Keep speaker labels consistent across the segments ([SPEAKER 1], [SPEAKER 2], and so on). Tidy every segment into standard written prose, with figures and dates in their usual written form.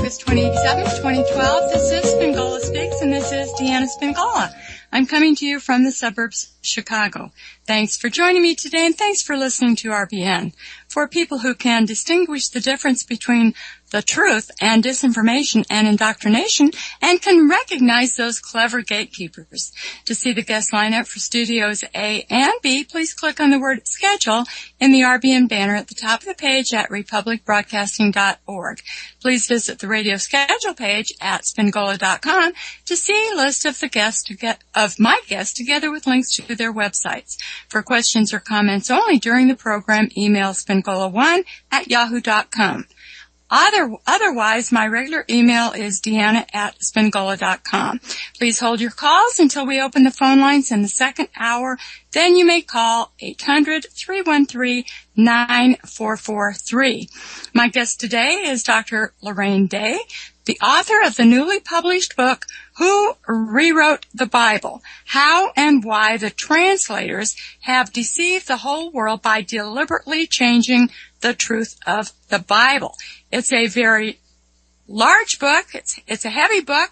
[SPEAKER 1] August 27th, 2012. This is Spingola Speaks, and this is Deanna Spingola. I'm coming to you from the suburbs of Chicago. Thanks for joining me today, and thanks for listening to RBN. For people who can distinguish the difference between the truth and disinformation and indoctrination and can recognize those clever gatekeepers. To see the guest lineup for Studios A and B, please click on the word schedule in the RBN banner at the top of the page at republicbroadcasting.org. Please visit the radio schedule page at spingola.com to see a list of the guests of my guests together with links to their websites. For questions or comments only during the program, email spingola1@yahoo.com. Otherwise, my regular email is deanna@spingola.com. Please hold your calls until we open the phone lines in the second hour. Then you may call 800-313-9443. My guest today is Dr. Lorraine Day, the author of the newly published book, Who Rewrote the Bible? How and Why the Translators Have Deceived the Whole World by Deliberately Changing the Truth of the Bible. It's a very large book. It's a heavy book,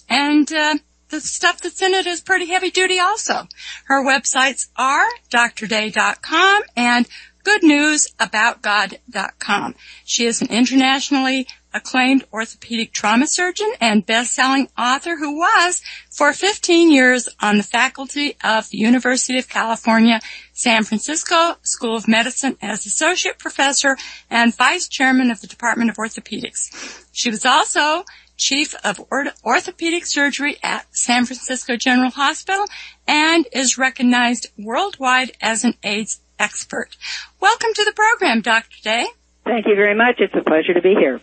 [SPEAKER 1] and the stuff that's in it is pretty heavy duty also. Her websites are drday.com and goodnewsaboutgod.com. She is an internationally acclaimed orthopedic trauma surgeon and best-selling author who was, for 15 years, on the faculty of the University of California, San Francisco School of Medicine as associate professor and vice chairman of the Department of Orthopedics. She was also chief of orthopedic surgery at San Francisco General Hospital and is recognized worldwide as an AIDS expert. Welcome to the program, Dr. Day.
[SPEAKER 2] Thank you very much. It's a pleasure to be here.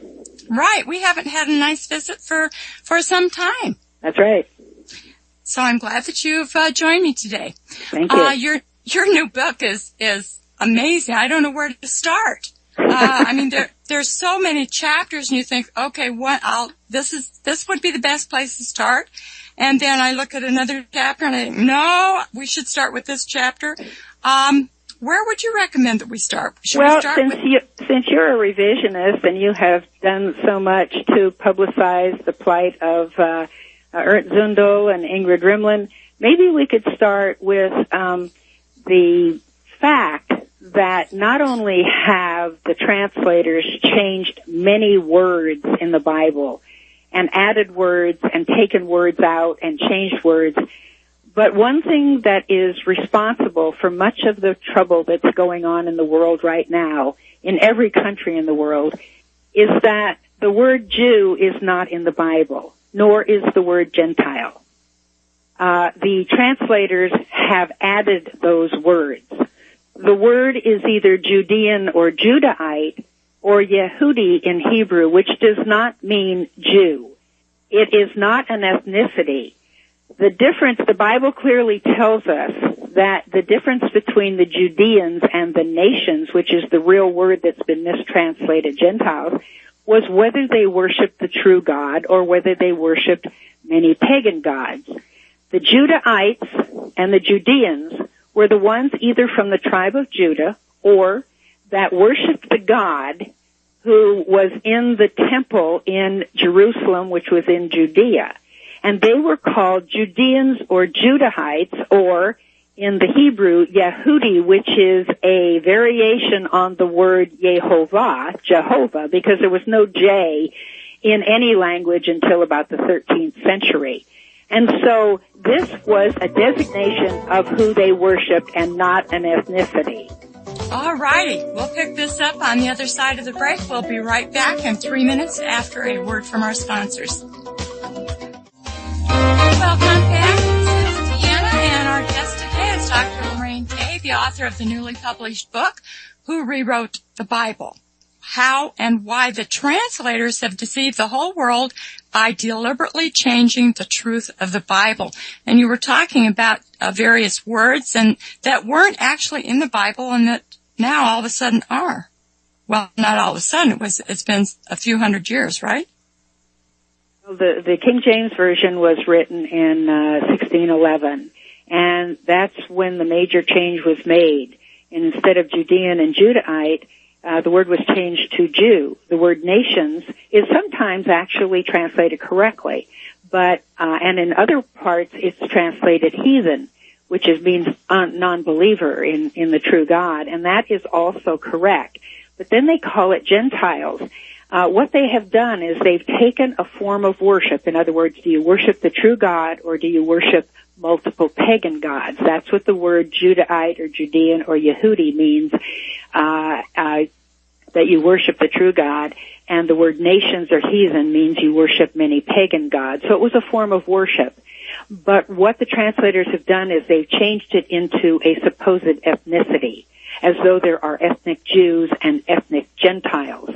[SPEAKER 1] Right. We haven't had a nice visit for some time.
[SPEAKER 2] That's right.
[SPEAKER 1] So I'm glad that you've joined me today.
[SPEAKER 2] Thank you.
[SPEAKER 1] Your new book is amazing. I don't know where to start. I mean, there's so many chapters, and you think, okay, this would be the best place to start. And then I look at another chapter, and I think, no, we should start with this chapter. Where would you recommend that we start? Since
[SPEAKER 2] you're a revisionist and you have done so much to publicize the plight of Ernst Zundel and Ingrid Rimland, maybe we could start with the fact that not only have the translators changed many words in the Bible and added words and taken words out and changed words, but one thing that is responsible for much of the trouble that's going on in the world right now, in every country in the world, is that the word Jew is not in the Bible, nor is the word Gentile. The translators have added those words. The word is either Judean or Judahite or Yehudi in Hebrew, which does not mean Jew. It is not an ethnicity. The difference, the Bible clearly tells us that the difference between the Judeans and the nations, which is the real word that's been mistranslated, Gentiles, was whether they worshiped the true God or whether they worshiped many pagan gods. The Judahites and the Judeans were the ones either from the tribe of Judah or that worshiped the God who was in the temple in Jerusalem, which was in Judea. And they were called Judeans or Judahites, or in the Hebrew, Yehudi, which is a variation on the word Jehovah, because there was no J in any language until about the 13th century. And so this was a designation of who they worshiped and not an ethnicity.
[SPEAKER 1] All righty. We'll pick this up on the other side of the break. We'll be right back in 3 minutes after a word from our sponsors. Welcome back. This is Deanna, and our guest today is Dr. Lorraine Day, the author of the newly published book, Who Rewrote the Bible? How and Why the Translators Have Deceived the Whole World by Deliberately Changing the Truth of the Bible. And you were talking about various words and that weren't actually in the Bible and that now all of a sudden are. Well, not all of a sudden. It's been a few hundred years, right?
[SPEAKER 2] The King James Version was written in 1611, and that's when the major change was made. And instead of Judean and Judahite, the word was changed to Jew. The word nations is sometimes actually translated correctly, but and in other parts it's translated heathen, which means non-believer in the true God, and that is also correct. But then they call it Gentiles. What they have done is they've taken a form of worship. In other words, do you worship the true God or do you worship multiple pagan gods? That's what the word Judahite or Judean or Yehudi means, that you worship the true God. And the word nations or heathen means you worship many pagan gods. So it was a form of worship. But what the translators have done is they've changed it into a supposed ethnicity, as though there are ethnic Jews and ethnic Gentiles.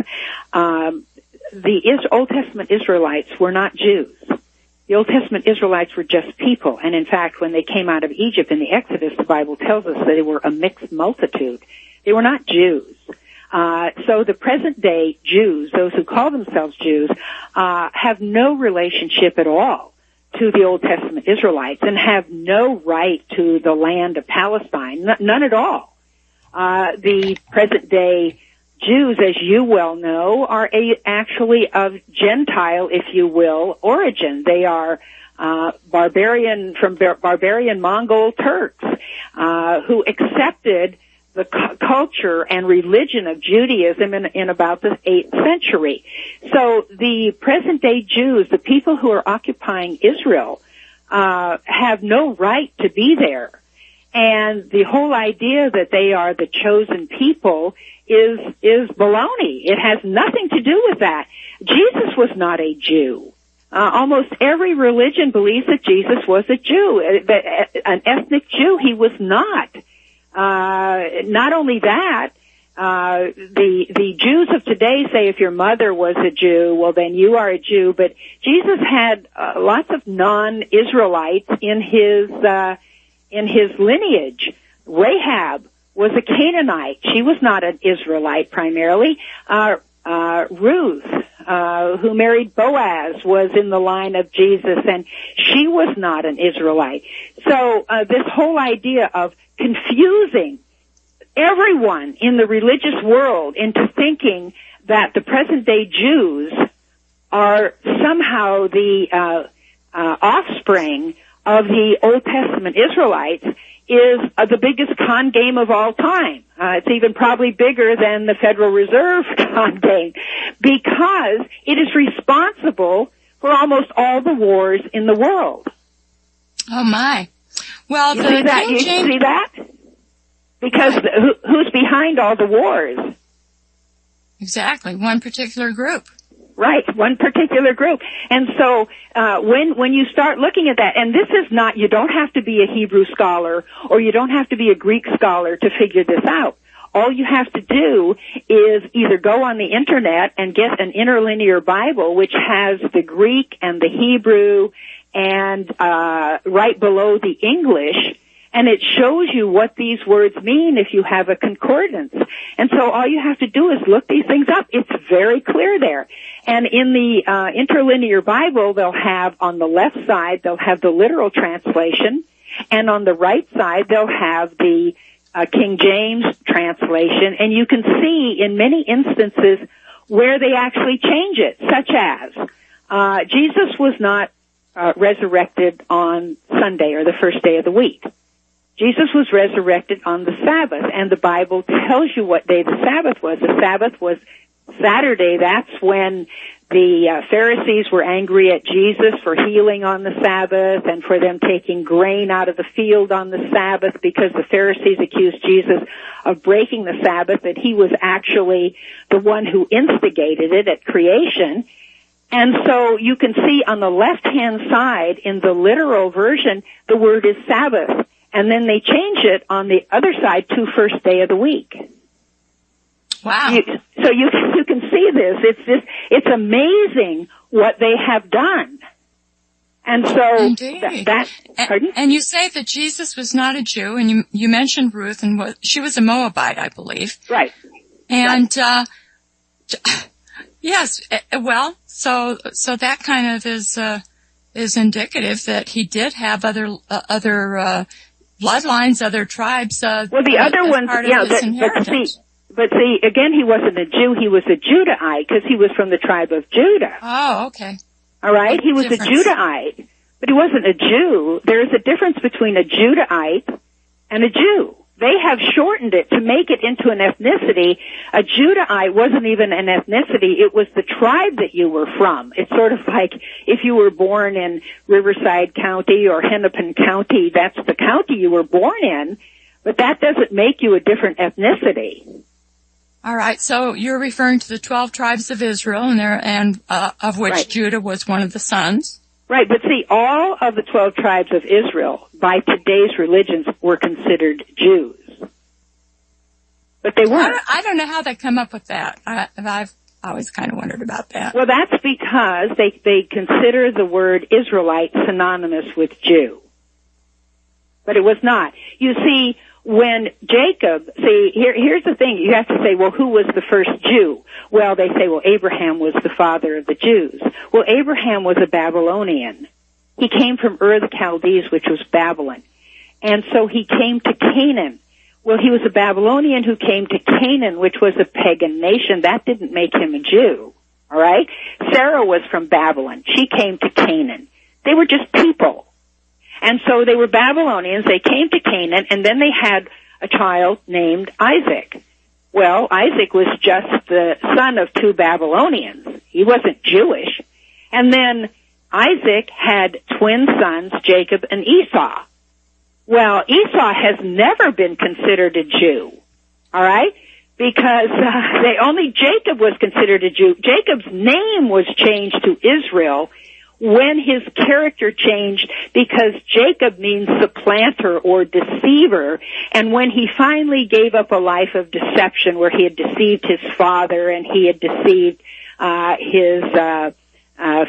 [SPEAKER 2] The Old Testament Israelites were not Jews. The Old Testament Israelites were just people. And in fact, when they came out of Egypt in the Exodus, the Bible tells us that they were a mixed multitude. They were not Jews. So the present day Jews, those who call themselves Jews, have no relationship at all to the Old Testament Israelites and have no right to the land of Palestine. None at all. The present day Jews, as you well know, are actually of Gentile, if you will, origin. They are barbarian Mongol Turks who accepted the culture and religion of Judaism in about the 8th century. So the present day Jews, the people who are occupying Israel, have no right to be there. And the whole idea that they are the chosen people is baloney. It has nothing to do with that. Jesus was not a Jew. Almost every religion believes that Jesus was a Jew, an ethnic Jew. He was not. Not only that, the Jews of today say if your mother was a Jew, well then you are a Jew. But Jesus had lots of non-Israelites in his lineage. Rahab was a Canaanite. She was not an Israelite primarily. Ruth, who married Boaz, was in the line of Jesus, and she was not an Israelite. So this whole idea of confusing everyone in the religious world into thinking that the present-day Jews are somehow the offspring of the Old Testament Israelites is the biggest con game of all time. It's even probably bigger than the Federal Reserve con game because it is responsible for almost all the wars in the world.
[SPEAKER 1] Oh my. Well,
[SPEAKER 2] you see that? Because who's behind all the wars?
[SPEAKER 1] Exactly, one particular group.
[SPEAKER 2] Right, one particular group. And so when you start looking at that, and this is not, you don't have to be a Hebrew scholar or you don't have to be a Greek scholar to figure this out. All you have to do is either go on the internet and get an interlinear Bible which has the Greek and the Hebrew and right below the English, and it shows you what these words mean if you have a concordance. And so all you have to do is look these things up. It's very clear there. And in the interlinear Bible, they'll have on the left side, they'll have the literal translation, and on the right side, they'll have the King James translation. And you can see in many instances where they actually change it, such as Jesus was not resurrected on Sunday or the first day of the week. Jesus was resurrected on the Sabbath, and the Bible tells you what day the Sabbath was. The Sabbath was Saturday. That's when the Pharisees were angry at Jesus for healing on the Sabbath and for them taking grain out of the field on the Sabbath because the Pharisees accused Jesus of breaking the Sabbath, that he was actually the one who instigated it at creation. And so you can see on the left-hand side in the literal version, the word is Sabbath. And then they change it on the other side to first day of the week.
[SPEAKER 1] Wow.
[SPEAKER 2] So you can see this. It's amazing what they have done. And so pardon?
[SPEAKER 1] And you say that Jesus was not a Jew, and you mentioned Ruth, and she was a Moabite, I believe.
[SPEAKER 2] Right.
[SPEAKER 1] And yes, well, so that kind of is indicative that he did have other bloodlines, other tribes.
[SPEAKER 2] Well, the other ones, But see, again, he wasn't a Jew. He was a Judahite because he was from the tribe of Judah.
[SPEAKER 1] Oh, okay.
[SPEAKER 2] All right? He was
[SPEAKER 1] Difference.
[SPEAKER 2] a Judahite, but he wasn't a Jew. There is a difference between a Judahite and a Jew. They have shortened it to make it into an ethnicity. A Judahite wasn't even an ethnicity. It was the tribe that you were from. It's sort of like if you were born in Riverside County or Hennepin County, that's the county you were born in, but that doesn't make you a different ethnicity.
[SPEAKER 1] All right, so you're referring to the 12 tribes of Israel, and of which
[SPEAKER 2] Right.
[SPEAKER 1] Judah was one of the sons.
[SPEAKER 2] Right, but see, all of the 12 tribes of Israel, by today's religions, were considered Jews. But they weren't.
[SPEAKER 1] I don't know how they come up with that. I've always kind of wondered about that.
[SPEAKER 2] Well, that's because they consider the word Israelite synonymous with Jew. But it was not. You see, when Jacob, here's the thing, you have to say, well, who was the first Jew? Well, they say, well, Abraham was the father of the Jews. Well, Abraham was a Babylonian. He came from Ur of the Chaldees, which was Babylon. And so he came to Canaan. Well, he was a Babylonian who came to Canaan, which was a pagan nation. That didn't make him a Jew. All right? Sarah was from Babylon. She came to Canaan. They were just people. And so they were Babylonians. They came to Canaan, and then they had a child named Isaac. Well, Isaac was just the son of two Babylonians. He wasn't Jewish. And then Isaac had twin sons, Jacob and Esau. Well, Esau has never been considered a Jew, all right? Because only Jacob was considered a Jew. Jacob's name was changed to Israel when his character changed, because Jacob means supplanter or deceiver, and when he finally gave up a life of deception where he had deceived his father and he had deceived his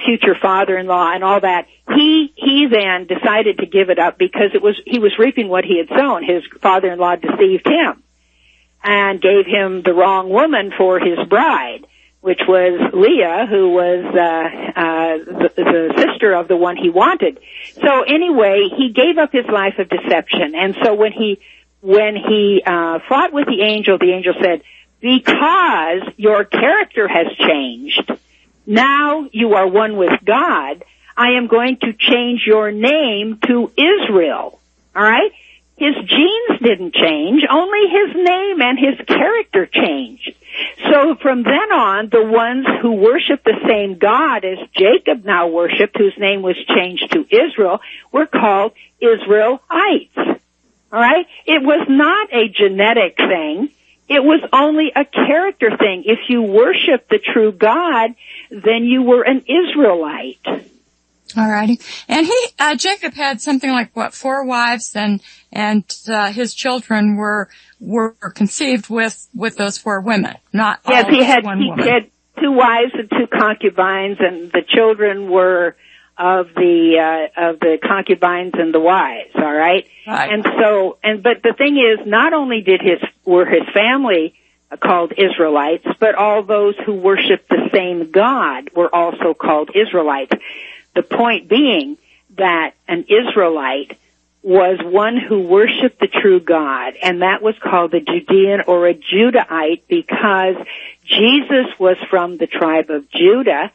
[SPEAKER 2] future father-in-law and all that, he then decided to give it up because he was reaping what he had sown. His father-in-law deceived him and gave him the wrong woman for his bride, which was Leah, who was the sister of the one he wanted. So anyway, he gave up his life of deception. And so when he fought with the angel said, because your character has changed, now you are one with God, I am going to change your name to Israel. All right? His genes didn't change, only his name and his character changed. So from then on, the ones who worship the same God as Jacob now worshiped, whose name was changed to Israel, were called Israelites. All right? It was not a genetic thing. It was only a character thing. If you worship the true God, then you were an Israelite.
[SPEAKER 1] All righty. And Jacob had something like, 4 wives, and his children were conceived with those 4 women, not all
[SPEAKER 2] he had
[SPEAKER 1] one woman.
[SPEAKER 2] He had 2 wives and 2 concubines, and the children were of the concubines and the wives, all right?
[SPEAKER 1] Right.
[SPEAKER 2] But the thing is, not only were his family called Israelites, but all those who worshiped the same God were also called Israelites. The point being that an Israelite was one who worshiped the true God, and that was called a Judean or a Judahite because Jesus was from the tribe of Judah,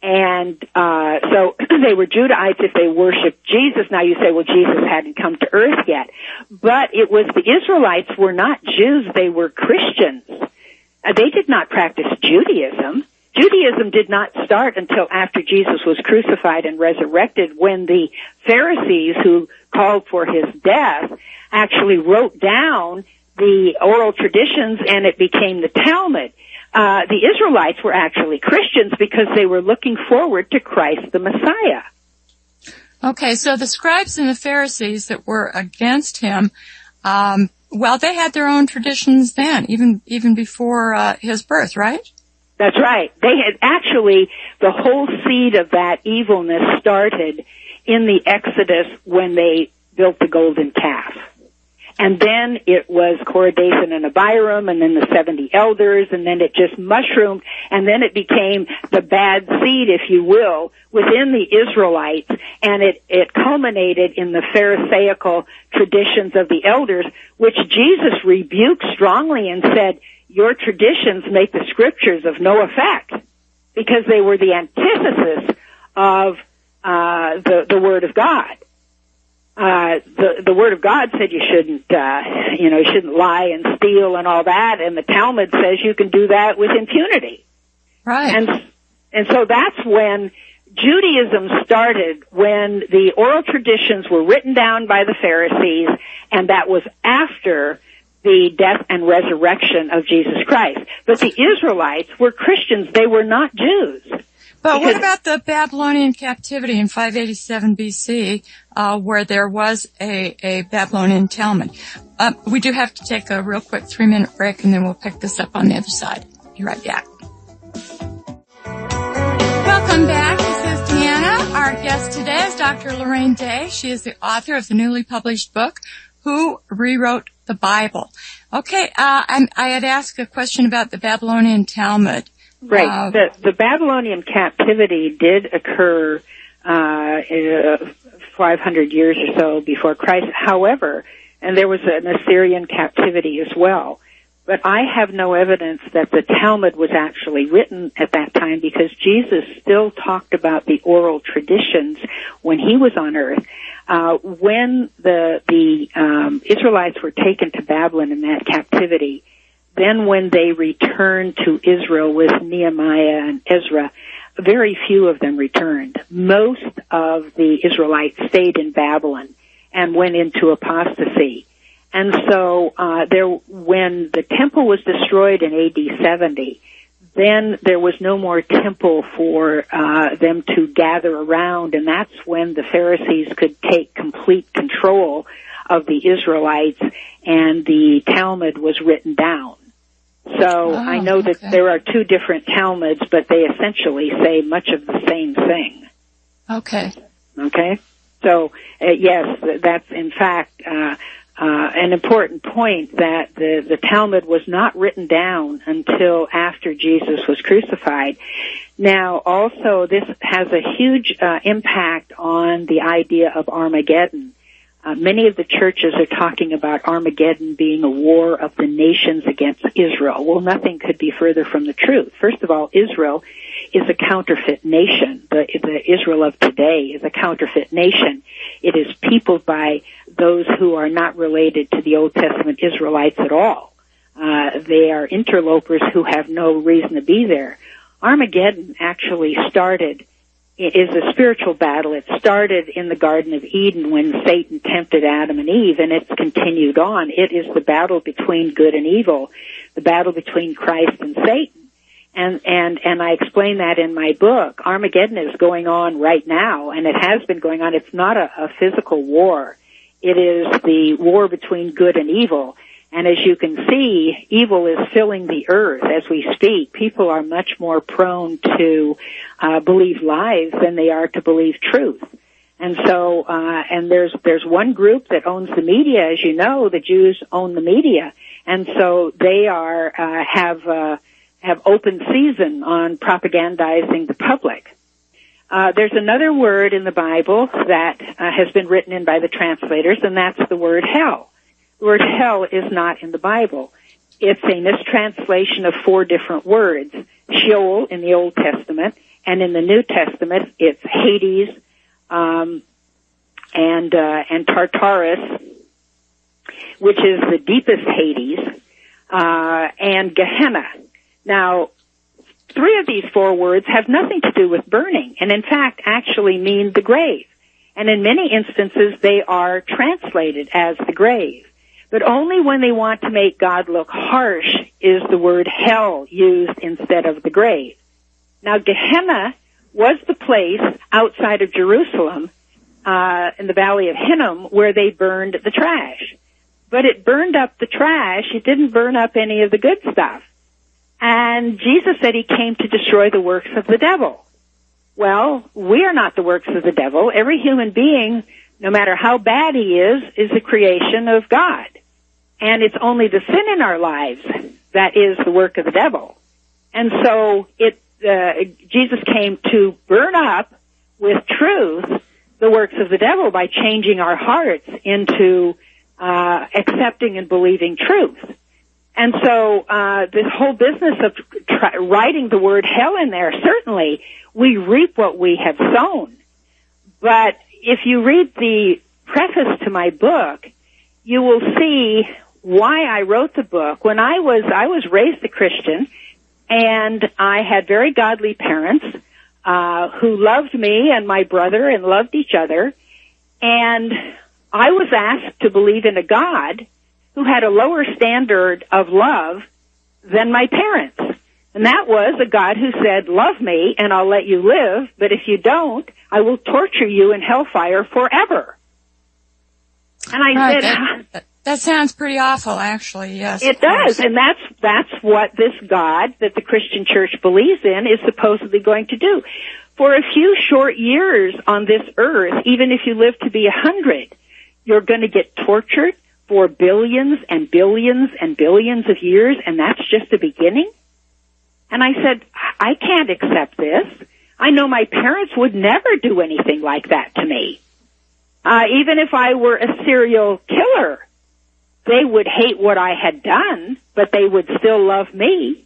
[SPEAKER 2] and so they were Judahites if they worshiped Jesus. Now you say, well, Jesus hadn't come to earth yet. But it was the Israelites were not Jews, they were Christians. They did not practice Judaism. Judaism did not start until after Jesus was crucified and resurrected, when the Pharisees who called for his death actually wrote down the oral traditions, and it became the Talmud. The Israelites were actually Christians because they were looking forward to Christ the Messiah.
[SPEAKER 1] Okay, so the scribes and the Pharisees that were against him, they had their own traditions then, even before his birth, right?
[SPEAKER 2] That's right. They had actually, the whole seed of that evilness started in the Exodus when they built the golden calf. And then it was Korah, Dathan, and Abiram, and then the 70 elders, and then it just mushroomed, and then it became the bad seed, if you will, within the Israelites, and it culminated in the Pharisaical traditions of the elders, which Jesus rebuked strongly and said, your traditions make the scriptures of no effect because they were the antithesis of the Word of God. The Word of God said you shouldn't lie and steal and all that, and the Talmud says you can do that with impunity.
[SPEAKER 1] Right.
[SPEAKER 2] And so that's when Judaism started, when the oral traditions were written down by the Pharisees, and that was after the death and resurrection of Jesus Christ. But the Israelites were Christians. They were not Jews.
[SPEAKER 1] But what about the Babylonian captivity in 587 BC, where there was a Babylonian Talmud? We do have to take a real quick 3-minute break, and then we'll pick this up on the other side. Be right back. Welcome back. This is Deanna. Our guest today is Dr. Lorraine Day. She is the author of the newly published book, Who Rewrote the Bible. Okay, I had asked a question about the Babylonian Talmud.
[SPEAKER 2] Right. The Babylonian captivity did occur 500 years or so before Christ. However, and there was an Assyrian captivity as well. But I have no evidence that the Talmud was actually written at that time, because Jesus still talked about the oral traditions when he was on earth. When the Israelites were taken to Babylon in that captivity, then when they returned to Israel with Nehemiah and Ezra, very few of them returned. Most of the Israelites stayed in Babylon and went into apostasy. And so when the temple was destroyed in AD 70, then there was no more temple for them to gather around, and that's when the Pharisees could take complete control of the Israelites, and the Talmud was written down. So I know that there are two different Talmuds, but they essentially say much of the same thing. Okay. So, yes, that's in fact an important point, that the Talmud was not written down until after Jesus was crucified. Now, also, this has a huge impact on the idea of Armageddon. Many of the churches are talking about Armageddon being a war of the nations against Israel. Well, nothing could be further from the truth. First of all, Israel is a counterfeit nation. The Israel of today is a counterfeit nation. It is peopled by those who are not related to the Old Testament Israelites at all. They are interlopers who have no reason to be there. Armageddon actually is a spiritual battle. It started in the Garden of Eden when Satan tempted Adam and Eve, and it's continued on. It is the battle between good and evil, the battle between Christ and Satan. And I explain that in my book. Armageddon is going on right now, and it has been going on. It's not a physical war. It is the war between good and evil. And as you can see, evil is filling the earth as we speak. People are much more prone to believe lies than they are to believe truth. And so, and there's one group that owns the media. As you know, the Jews own the media, and so they have open season on propagandizing the public. There's another word in the Bible that has been written in by the translators, and that's the word hell. The word hell is not in the Bible. It's a mistranslation of 4 different words. Sheol in the Old Testament, and in the New Testament, it's Hades, and Tartarus, which is the deepest Hades, and Gehenna. Now, 3 of these 4 words have nothing to do with burning, and in fact actually mean the grave. And in many instances, they are translated as the grave. But only when they want to make God look harsh is the word hell used instead of the grave. Now, Gehenna was the place outside of Jerusalem, in the Valley of Hinnom, where they burned the trash. But it burned up the trash. It didn't burn up any of the good stuff. And Jesus said he came to destroy the works of the devil. Well, we are not the works of the devil. Every human being, no matter how bad he is a creation of God. And it's only the sin in our lives that is the work of the devil. And so Jesus came to burn up with truth the works of the devil by changing our hearts into accepting and believing truth. And so this whole business of writing the word hell in there, certainly we reap what we have sown. But if you read the preface to my book, you will see why I wrote the book. When I was raised a Christian, and I had very godly parents who loved me and my brother and loved each other, and I was asked to believe in a God who had a lower standard of love than my parents. And that was a God who said, love me and I'll let you live, but if you don't, I will torture you in hellfire forever. And I said,
[SPEAKER 1] that sounds pretty awful, actually, yes.
[SPEAKER 2] It does, and that's what this God that the Christian church believes in is supposedly going to do. For a few short years on this earth, even if you live to be 100, you're going to get tortured for billions and billions and billions of years, and that's just the beginning? And I said, I can't accept this. I know my parents would never do anything like that to me. Even if I were a serial killer, they would hate what I had done, but they would still love me.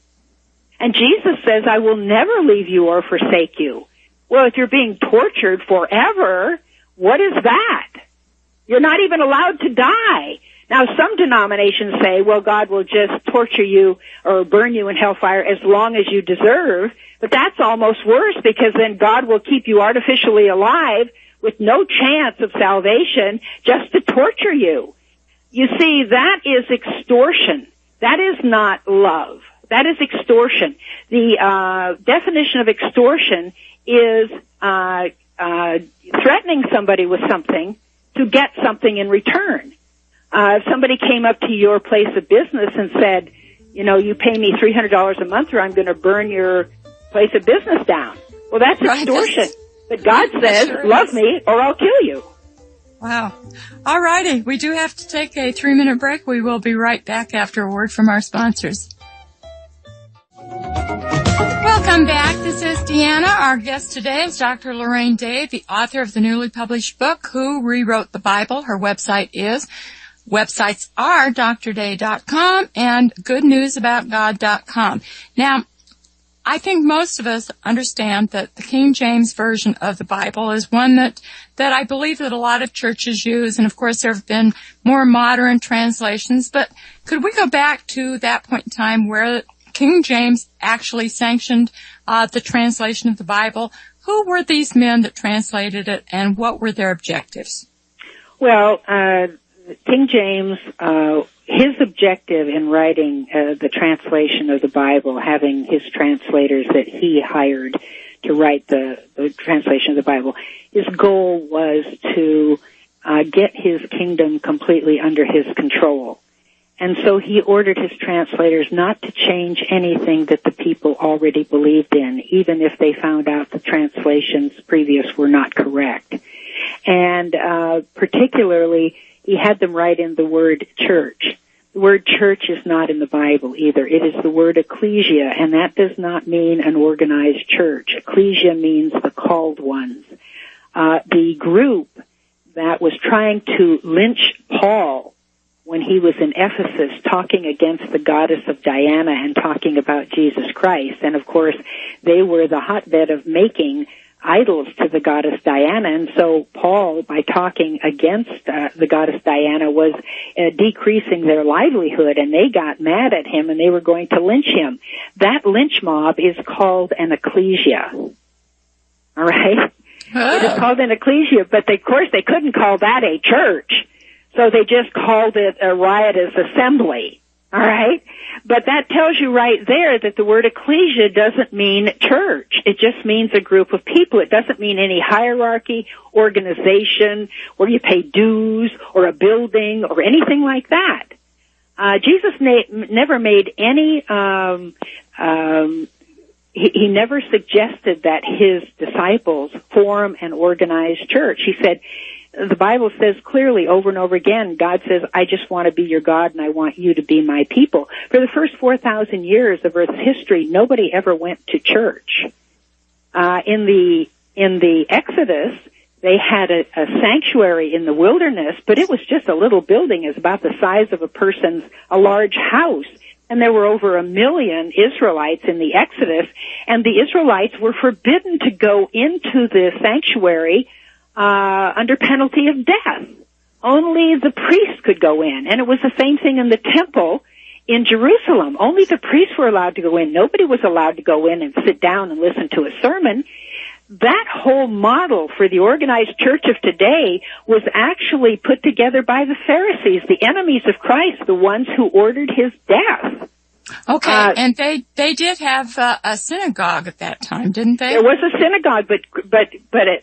[SPEAKER 2] And Jesus says, I will never leave you or forsake you. Well, if you're being tortured forever, what is that? You're not even allowed to die. Now, some denominations say, well, God will just torture you or burn you in hellfire as long as you deserve, but that's almost worse because then God will keep you artificially alive with no chance of salvation just to torture you. You see, that is extortion. That is not love. That is extortion. The definition of extortion is threatening somebody with something to get something in return. If somebody came up to your place of business and said, you know, you pay me $300 a month or I'm going to burn your place of business down. Well, that's extortion. But God says, love me or I'll kill you.
[SPEAKER 1] Wow. All righty. We do have to take a 3-minute break. We will be right back after a word from our sponsors. Welcome back. This is Deanna. Our guest today is Dr. Lorraine Day, the author of the newly published book, Who Rewrote the Bible. Her websites are drday.com and goodnewsaboutgod.com. Now, I think most of us understand that the King James Version of the Bible is one that I believe that a lot of churches use, and of course there have been more modern translations, but could we go back to that point in time where King James actually sanctioned the translation of the Bible? Who were these men that translated it, and what were their objectives?
[SPEAKER 2] Well, King James, his objective in writing the translation of the Bible, having his translators that he hired to write the translation of the Bible, his goal was to get his kingdom completely under his control. And so he ordered his translators not to change anything that the people already believed in, even if they found out the translations previous were not correct. And particularly, he had them write in the word church. The word church is not in the Bible either. It is the word ecclesia, and that does not mean an organized church. Ecclesia means the called ones. The group that was trying to lynch Paul when he was in Ephesus talking against the goddess of Diana and talking about Jesus Christ, and of course they were the hotbed of making idols to the goddess Diana, and so Paul, by talking against the goddess Diana, was decreasing their livelihood, and they got mad at him and they were going to lynch him. That lynch mob is called an ecclesia. All right? Oh. It is called an ecclesia, but of course they couldn't call that a church, so they just called it a riotous assembly. All right? But that tells you right there that the word ecclesia doesn't mean church. It just means a group of people. It doesn't mean any hierarchy, organization, where you pay dues, or a building, or anything like that. Jesus never made any, he never suggested that his disciples form an organized church. He said, the Bible says clearly over and over again, God says, I just want to be your God and I want you to be my people. For the first 4,000 years of Earth's history, nobody ever went to church. In the Exodus, they had a sanctuary in the wilderness, but it was just a little building. It was about the size of a large house. and there were over 1 million Israelites in the Exodus, and the Israelites were forbidden to go into the sanctuary under penalty of death. Only the priests could go in, and it was the same thing in the temple in Jerusalem. Only the priests were allowed to go in. Nobody was allowed to go in and sit down and listen to a sermon. That whole model for the organized church of today was actually put together by the Pharisees, the enemies of Christ, the ones who ordered his death.
[SPEAKER 1] Okay, and they did have a synagogue at that time, didn't they?
[SPEAKER 2] There was a synagogue, but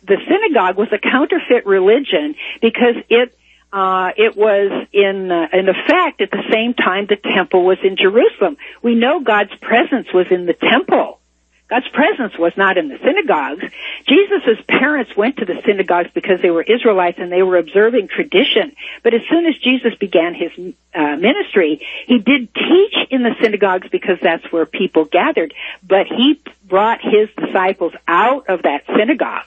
[SPEAKER 2] the synagogue was a counterfeit religion because it was in effect at the same time the temple was in Jerusalem. We know God's presence was in the temple. God's presence was not in the synagogues. Jesus' parents went to the synagogues because they were Israelites and they were observing tradition. But as soon as Jesus began his ministry, he did teach in the synagogues because that's where people gathered. But he brought his disciples out of that synagogue.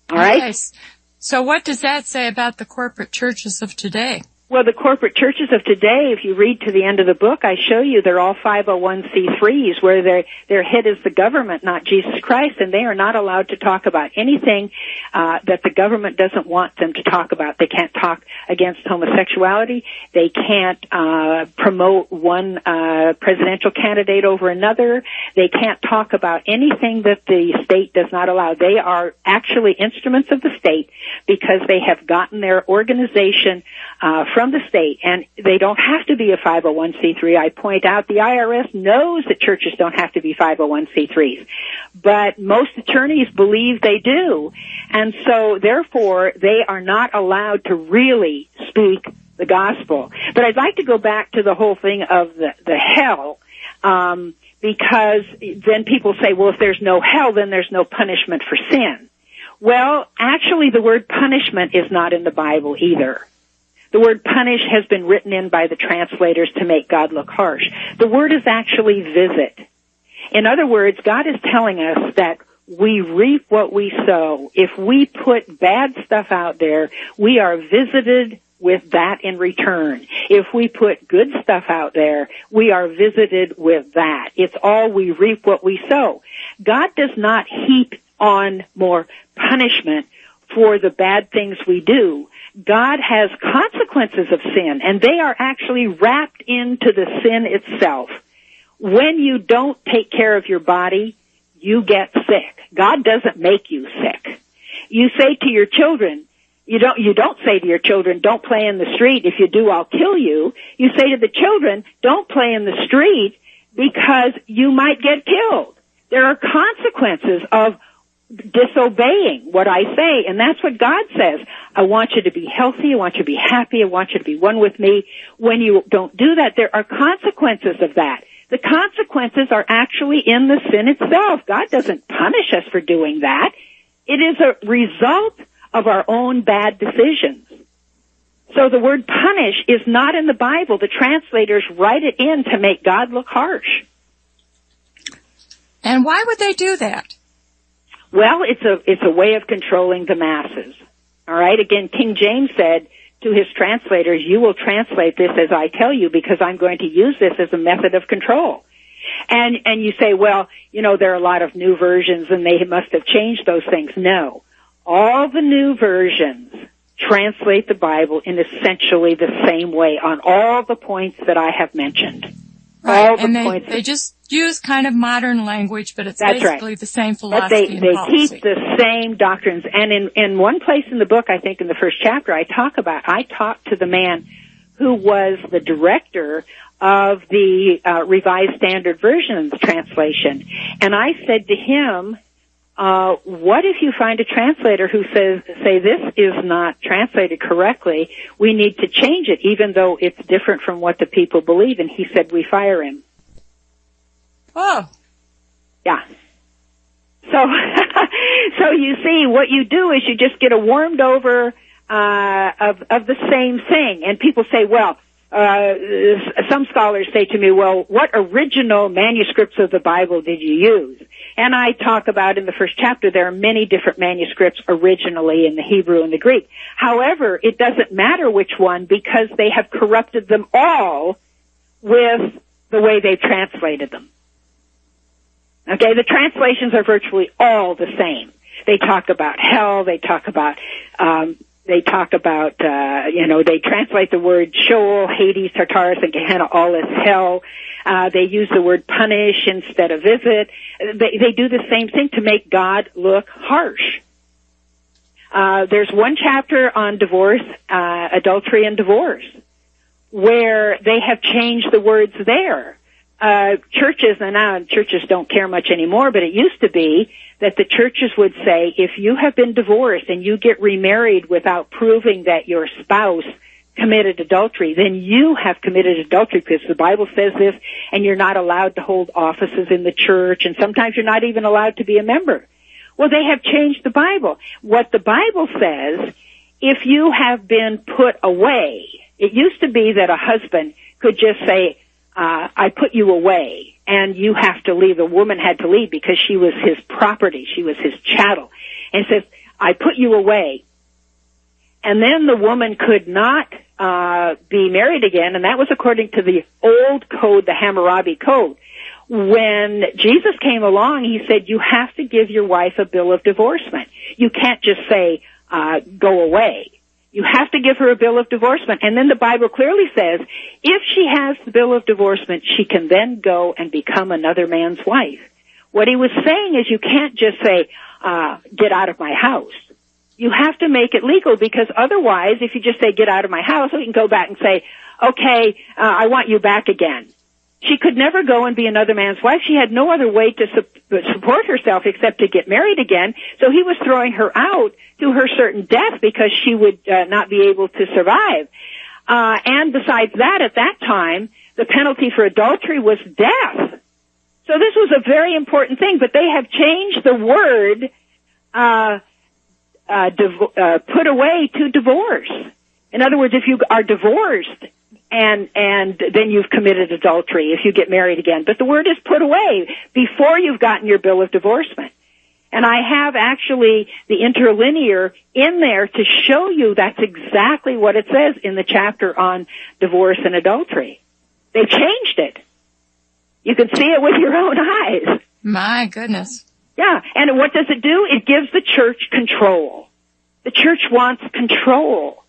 [SPEAKER 2] All right?
[SPEAKER 1] Nice. So what does that say about the corporate churches of today?
[SPEAKER 2] Well, the corporate churches of today, if you read to the end of the book, I show you they're all 501c3s where their head is the government, not Jesus Christ, and they are not allowed to talk about anything that the government doesn't want them to talk about. They can't talk against homosexuality. They can't promote one presidential candidate over another. They can't talk about anything that the state does not allow. They are actually instruments of the state because they have gotten their organization from the state, and they don't have to be a 501c3. I point out the IRS knows that churches don't have to be 501c3s, but most attorneys believe they do, and so therefore they are not allowed to really speak the gospel. But I'd like to go back to the whole thing of the hell, because then people say, well, if there's no hell, then there's no punishment for sin. Well, actually, the word punishment is not in the Bible either. The word punish has been written in by the translators to make God look harsh. The word is actually visit. In other words, God is telling us that we reap what we sow. If we put bad stuff out there, we are visited with that in return. If we put good stuff out there, we are visited with that. It's all we reap what we sow. God does not heap on more punishment for the bad things we do. God has consequences of sin, and they are actually wrapped into the sin itself. When you don't take care of your body, you get sick. God doesn't make you sick. You say to your children, you don't say to your children, don't play in the street. If you do, I'll kill you. You say to the children, don't play in the street because you might get killed. There are consequences of disobeying what I say, and that's what God says. I want you to be healthy, I want you to be happy, I want you to be one with me. When you don't do that, there are consequences of that. The consequences are actually in the sin itself. God doesn't punish us for doing that. It is a result of our own bad decisions. So the word punish is not in the Bible. The translators write it in to make God look harsh.
[SPEAKER 1] And why would they do that?
[SPEAKER 2] Well, it's a way of controlling the masses. All right? Again, King James said to his translators, you will translate this as I tell you because I'm going to use this as a method of control. And you say, well, there are a lot of new versions and they must have changed those things. No. All the new versions translate the Bible in essentially the same way on all the points that I have mentioned.
[SPEAKER 1] Right,
[SPEAKER 2] all the
[SPEAKER 1] and
[SPEAKER 2] points
[SPEAKER 1] they just use kind of modern language, but it's
[SPEAKER 2] That's
[SPEAKER 1] basically
[SPEAKER 2] right.
[SPEAKER 1] the same philosophy
[SPEAKER 2] But
[SPEAKER 1] and
[SPEAKER 2] they
[SPEAKER 1] policy.
[SPEAKER 2] keep the same doctrines. And in one place in the book, I think in the first chapter, I talked to the man who was the director of the Revised Standard Version translation. And I said to him, what if you find a translator who say this is not translated correctly, we need to change it, even though it's different from what the people believe? And he said, we fire him.
[SPEAKER 1] Oh.
[SPEAKER 2] Yeah. So you see, what you do is you just get a warmed over, of the same thing. And people say, well, some scholars say to me, well, what original manuscripts of the Bible did you use? And I talk about in the first chapter, there are many different manuscripts originally in the Hebrew and the Greek. However, it doesn't matter which one because they have corrupted them all with the way they've translated them. Okay, the translations are virtually all the same. They talk about hell, they translate the word Sheol, Hades, Tartarus, and Gehenna all as hell. They use the word punish instead of visit. They do the same thing to make God look harsh. There's one chapter on divorce, adultery and divorce, where they have changed the words there. Churches, and now churches don't care much anymore, but it used to be that the churches would say, if you have been divorced and you get remarried without proving that your spouse committed adultery, then you have committed adultery because the Bible says this, and you're not allowed to hold offices in the church, and sometimes you're not even allowed to be a member. Well, they have changed the Bible. What the Bible says, if you have been put away, it used to be that a husband could just say, I put you away, and you have to leave. The woman had to leave because she was his property. She was his chattel. And says, I put you away. And then the woman could not be married again, and that was according to the old code, the Hammurabi Code. When Jesus came along, he said, you have to give your wife a bill of divorcement. You can't just say, go away. You have to give her a bill of divorcement. And then the Bible clearly says, if she has the bill of divorcement, she can then go and become another man's wife. What he was saying is you can't just say, get out of my house. You have to make it legal, because otherwise, if you just say, get out of my house, we can go back and say, okay, I want you back again. She could never go and be another man's wife. She had no other way to support herself except to get married again. So he was throwing her out to her certain death because she would not be able to survive. And besides that, at that time, the penalty for adultery was death. So this was a very important thing, but they have changed the word put away to divorce. In other words, if you are divorced, and then you've committed adultery if you get married again. But the word is put away before you've gotten your bill of divorcement. And I have actually the interlinear in there to show you that's exactly what it says in the chapter on divorce and adultery. They've changed it. You can see it with your own eyes.
[SPEAKER 1] My goodness.
[SPEAKER 2] Yeah, and what does it do? It gives the church control. The church wants control.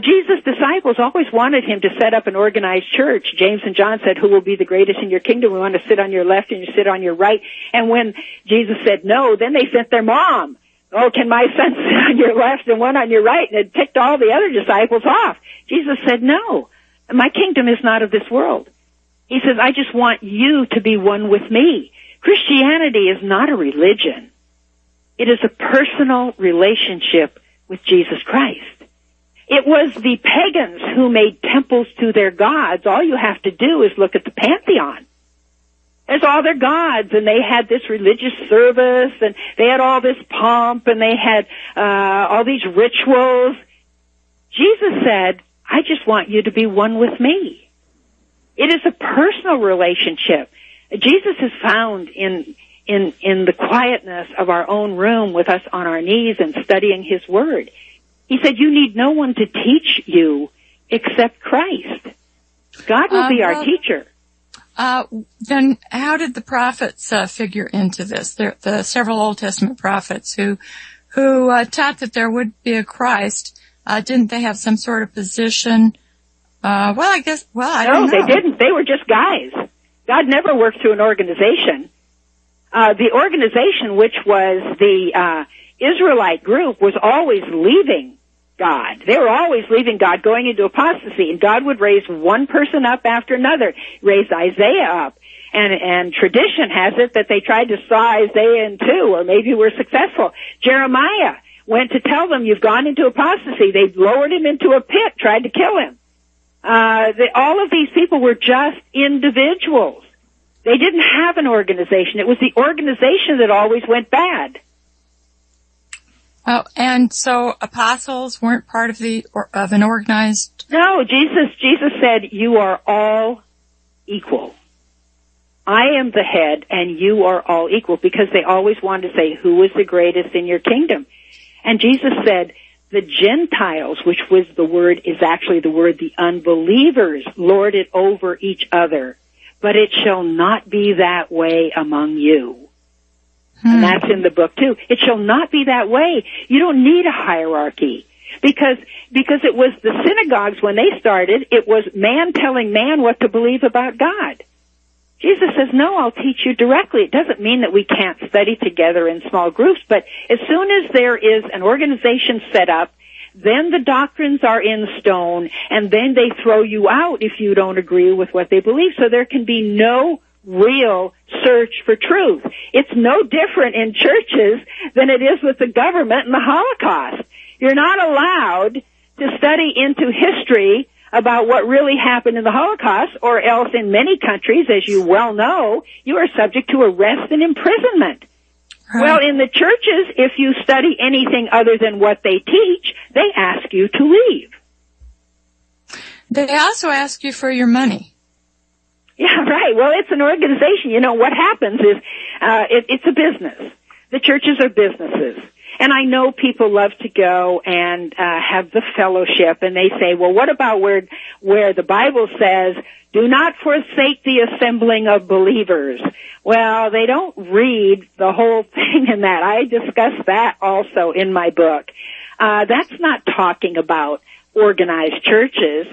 [SPEAKER 2] Jesus' disciples always wanted him to set up an organized church. James and John said, who will be the greatest in your kingdom? We want to sit on your left and you sit on your right. And when Jesus said no, then they sent their mom. Oh, can my son sit on your left and one on your right? And it ticked all the other disciples off. Jesus said, no, my kingdom is not of this world. He says, I just want you to be one with me. Christianity is not a religion. It is a personal relationship with Jesus Christ. It was the pagans who made temples to their gods. All you have to do is look at the pantheon. There's all their gods, and they had this religious service, and they had all this pomp, and they had all these rituals. Jesus said, I just want you to be one with me. It is a personal relationship. Jesus is found in the quietness of our own room with us on our knees and studying his word. He said, you need no one to teach you except Christ. God will be our teacher.
[SPEAKER 1] Then how did the prophets figure into this? The several Old Testament prophets who taught that there would be a Christ. Didn't they have some sort of position? I don't know.
[SPEAKER 2] No, they didn't. They were just guys. God never worked through an organization. The organization, which was the Israelite group, was always leaving God. They were always leaving God, going into apostasy, and God would raise one person up after another. He raised Isaiah up, and tradition has it that they tried to saw Isaiah in two, or maybe were successful. Jeremiah went to tell them, you've gone into apostasy. They lowered him into a pit, tried to kill him. All of these people were just individuals. They didn't have an organization. It was the organization that always went bad.
[SPEAKER 1] Oh, and so apostles weren't part of an organized?
[SPEAKER 2] No, Jesus said, you are all equal. I am the head and you are all equal, because they always wanted to say, who is the greatest in your kingdom? And Jesus said, the Gentiles, which is actually the word the unbelievers, lord it over each other. but it shall not be that way among you. And that's in the book too. It shall not be that way. You don't need a hierarchy. Because it was the synagogues when they started, it was man telling man what to believe about God. Jesus says, no, I'll teach you directly. It doesn't mean that we can't study together in small groups, but as soon as there is an organization set up, then the doctrines are in stone, and then they throw you out if you don't agree with what they believe. So there can be no real search for truth. It's no different in churches than it is with the government and the Holocaust. You're not allowed to study into history about what really happened in the Holocaust, or else in many countries, as you well know, you are subject to arrest and imprisonment. Right. Well, in the churches, if you study anything other than what they teach, they ask you to leave.
[SPEAKER 1] They also ask you for your money.
[SPEAKER 2] Yeah, right. Well, it's an organization. You know, what happens is it's a business. The churches are businesses. And I know people love to go and have the fellowship, and they say, well, what about where the Bible says, do not forsake the assembling of believers? Well, they don't read the whole thing in that. I discuss that also in my book. That's not talking about organized churches.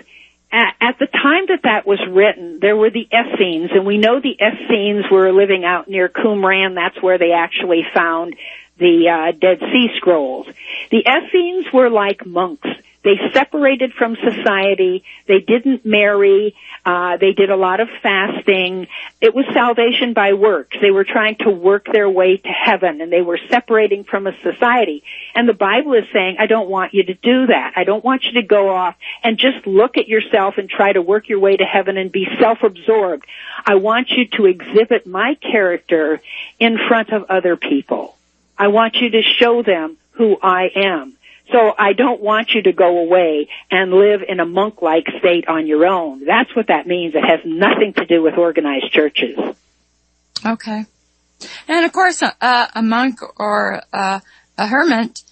[SPEAKER 2] At the time that was written, there were the Essenes, and we know the Essenes were living out near Qumran. That's where they actually found the Dead Sea Scrolls. The Essenes were like monks. They separated from society. They didn't marry. They did a lot of fasting. It was salvation by works. They were trying to work their way to heaven, and they were separating from a society. And the Bible is saying, I don't want you to do that. I don't want you to go off and just look at yourself and try to work your way to heaven and be self-absorbed. I want you to exhibit my character in front of other people. I want you to show them who I am. So I don't want you to go away and live in a monk-like state on your own. That's what that means. It has nothing to do with organized churches.
[SPEAKER 1] Okay. And of course, a monk or a hermit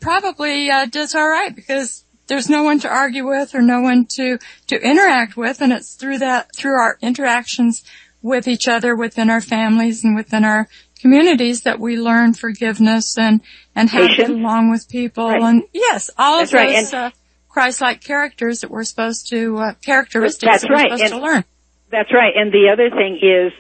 [SPEAKER 1] probably does all right, because there's no one to argue with or no one to interact with, and it's through our interactions with each other within our families and within our communities that we learn forgiveness and how to get along with people. Right. And yes, all of those Christ-like characters that we're supposed to, characteristics that we're supposed to learn.
[SPEAKER 2] That's right. And the other thing is,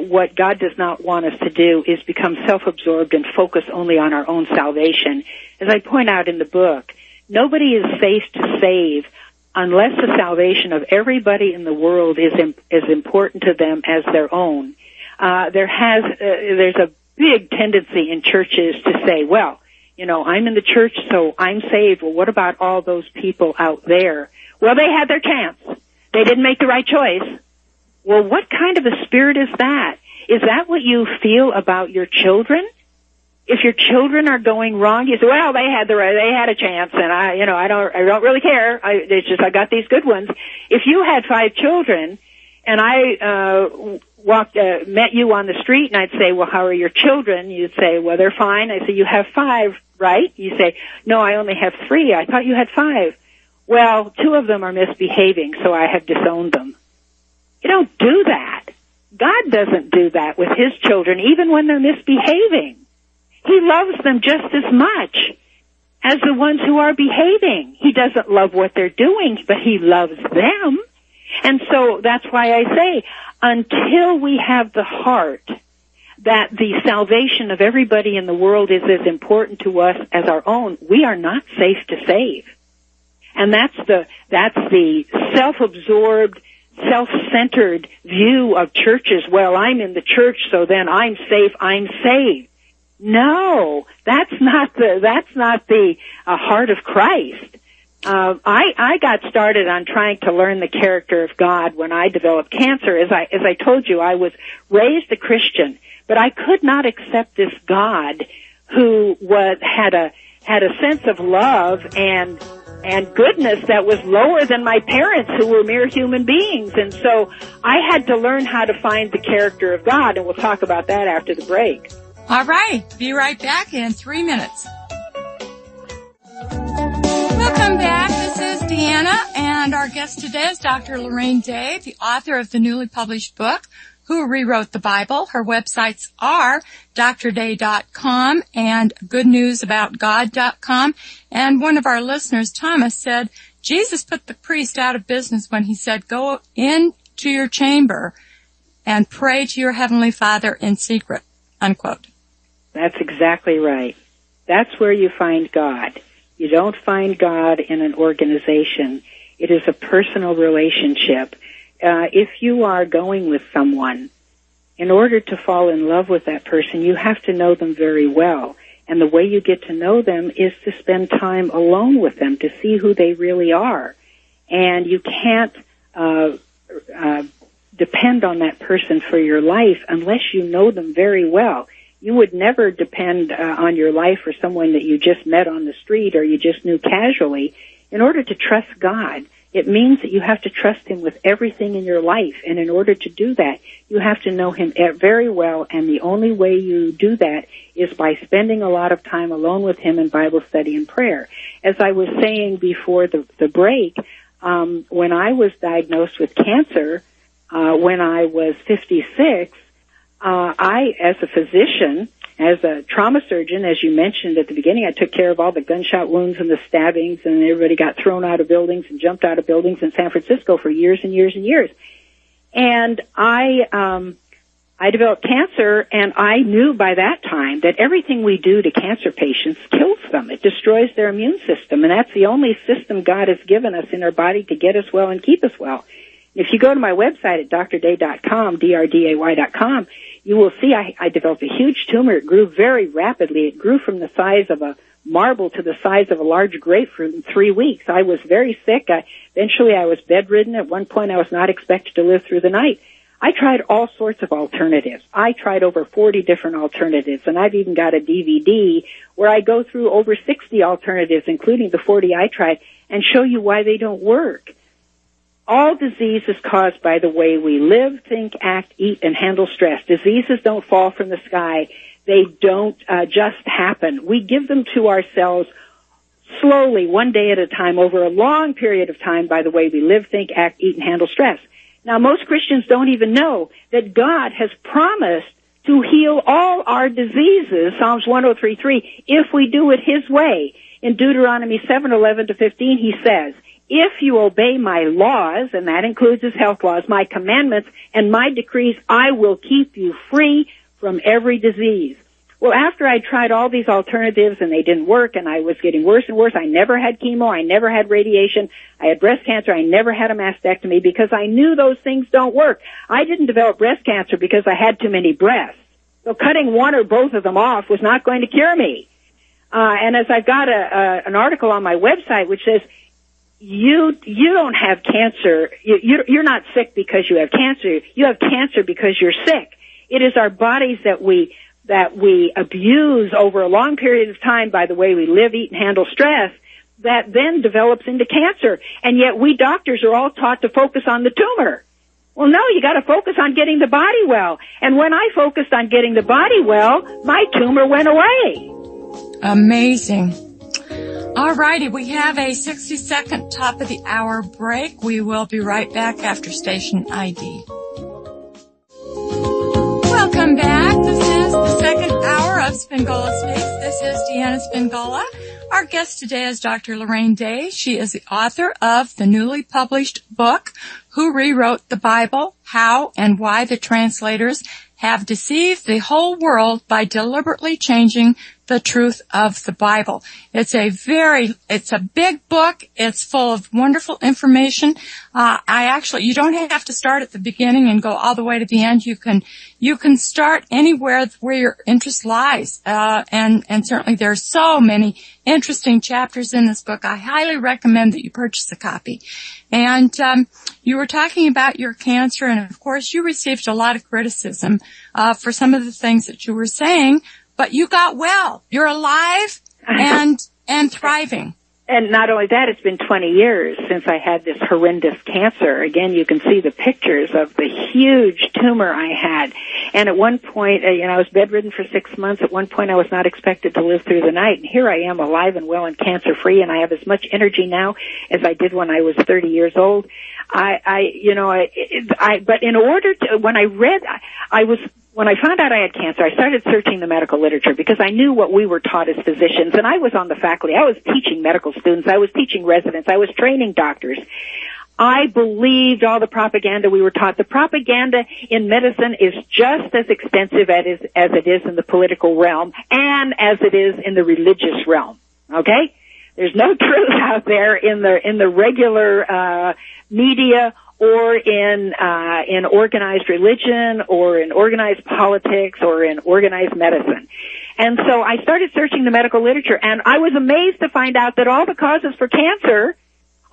[SPEAKER 2] what God does not want us to do is become self-absorbed and focus only on our own salvation. As I point out in the book, nobody is safe to save unless the salvation of everybody in the world is as important to them as their own. There's a big tendency in churches to say, well, you know, I'm in the church, so I'm saved. Well, what about all those people out there? Well, they had their chance. They didn't make the right choice. Well, what kind of a spirit is that? Is that what you feel about your children? If your children are going wrong, you say, well, they had a chance, and I don't really care. It's just I got these good ones. If you had 5 children, and I met you on the street, and I'd say, well, how are your children? You'd say, well, they're fine. I say, you have 5, right? You say, no, I only have 3. I thought you had 5. Well, 2 of them are misbehaving, so I have disowned them. You don't do that. God doesn't do that with His children, even when they're misbehaving. He loves them just as much as the ones who are behaving. He doesn't love what they're doing, but He loves them. And so that's why I say, until we have the heart that the salvation of everybody in the world is as important to us as our own, we are not safe to save. And that's the self-absorbed, self-centered view of churches. Well, I'm in the church, so then I'm safe, I'm saved. No, that's not the heart of Christ. I got started on trying to learn the character of God when I developed cancer. As I told you, I was raised a Christian, but I could not accept this God who had a sense of love and goodness that was lower than my parents, who were mere human beings. And so I had to learn how to find the character of God, and we'll talk about that after the break.
[SPEAKER 1] All right. Be right back in 3 minutes. Welcome back. This is Deanna, and our guest today is Dr. Lorraine Day, the author of the newly published book, Who Rewrote the Bible. Her websites are drday.com and goodnewsaboutgod.com. And one of our listeners, Thomas, said, Jesus put the priest out of business when he said, go into your chamber and pray to your heavenly Father in secret, unquote.
[SPEAKER 2] That's exactly right. That's where you find God. You don't find God in an organization. It is a personal relationship. If you are going with someone, in order to fall in love with that person, you have to know them very well. And the way you get to know them is to spend time alone with them to see who they really are. And you can't depend on that person for your life unless you know them very well. You would never depend on your life for someone that you just met on the street or you just knew casually. In order to trust God, it means that you have to trust Him with everything in your life. And in order to do that, you have to know Him very well. And the only way you do that is by spending a lot of time alone with Him in Bible study and prayer. As I was saying before the break, when I was diagnosed with cancer, when I was 56, I, as a physician, as a trauma surgeon, as you mentioned at the beginning, I took care of all the gunshot wounds and the stabbings, and everybody got thrown out of buildings and jumped out of buildings in San Francisco for years and years and years. And I developed cancer, and I knew by that time that everything we do to cancer patients kills them. It destroys their immune system, and that's the only system God has given us in our body to get us well and keep us well. If you go to my website at drday.com, drday.com, you will see I developed a huge tumor. It grew very rapidly. It grew from the size of a marble to the size of a large grapefruit in 3 weeks. I was very sick. Eventually I was bedridden. At one point I was not expected to live through the night. I tried all sorts of alternatives. I tried over 40 different alternatives, and I've even got a DVD where I go through over 60 alternatives, including the 40 I tried, and show you why they don't work. All disease is caused by the way we live, think, act, eat, and handle stress. Diseases don't fall from the sky. They don't just happen. We give them to ourselves slowly, one day at a time, over a long period of time by the way we live, think, act, eat, and handle stress. Now, most Christians don't even know that God has promised to heal all our diseases, Psalms 103:3, if we do it His way. In Deuteronomy 7:11-15, He says, if you obey my laws, and that includes His health laws, my commandments, and my decrees, I will keep you free from every disease. Well, after I tried all these alternatives and they didn't work and I was getting worse and worse, I never had chemo, I never had radiation, I had breast cancer, I never had a mastectomy because I knew those things don't work. I didn't develop breast cancer because I had too many breasts. So cutting one or both of them off was not going to cure me. And as I've got an article on my website which says, you don't have cancer. You're not sick because you have cancer. You have cancer because you're sick. It is our bodies that we abuse over a long period of time by the way we live, eat, and handle stress that then develops into cancer. And yet we doctors are all taught to focus on the tumor. Well, no, you got to focus on getting the body well. And when I focused on getting the body well, my tumor went away.
[SPEAKER 1] Amazing. All righty, we have a 60-second top of the hour break. We will be right back after station ID. Welcome back. This is the second hour of Spingola Speaks. This is Deanna Spingola. Our guest today is Dr. Lorraine Day. She is the author of the newly published book, Who Rewrote the Bible, How and Why the Translators Have Deceived the Whole World by Deliberately Changing the Truth of the Bible. It's a big book. It's full of wonderful information. You don't have to start at the beginning and go all the way to the end. You can start anywhere where your interest lies. And certainly there are so many interesting chapters in this book. I highly recommend that you purchase a copy. And, you were talking about your cancer, and of course you received a lot of criticism, for some of the things that you were saying, but you got well. You're alive and thriving.
[SPEAKER 2] And not only that, it's been 20 years since I had this horrendous cancer. Again, you can see the pictures of the huge tumor I had. And at one point, I was bedridden for 6 months. At one point, I was not expected to live through the night. And here I am, alive and well and cancer-free, and I have as much energy now as I did when I was 30 years old. But in order to, when I found out I had cancer, I started searching the medical literature because I knew what we were taught as physicians, and I was on the faculty. I was teaching medical students. I was teaching residents. I was training doctors. I believed all the propaganda we were taught. The propaganda in medicine is just as extensive as it is in the political realm and as it is in the religious realm. Okay? There's no truth out there in the regular media or in organized religion or in organized politics or in organized medicine. And so I started searching the medical literature, and I was amazed to find out that all the causes for cancer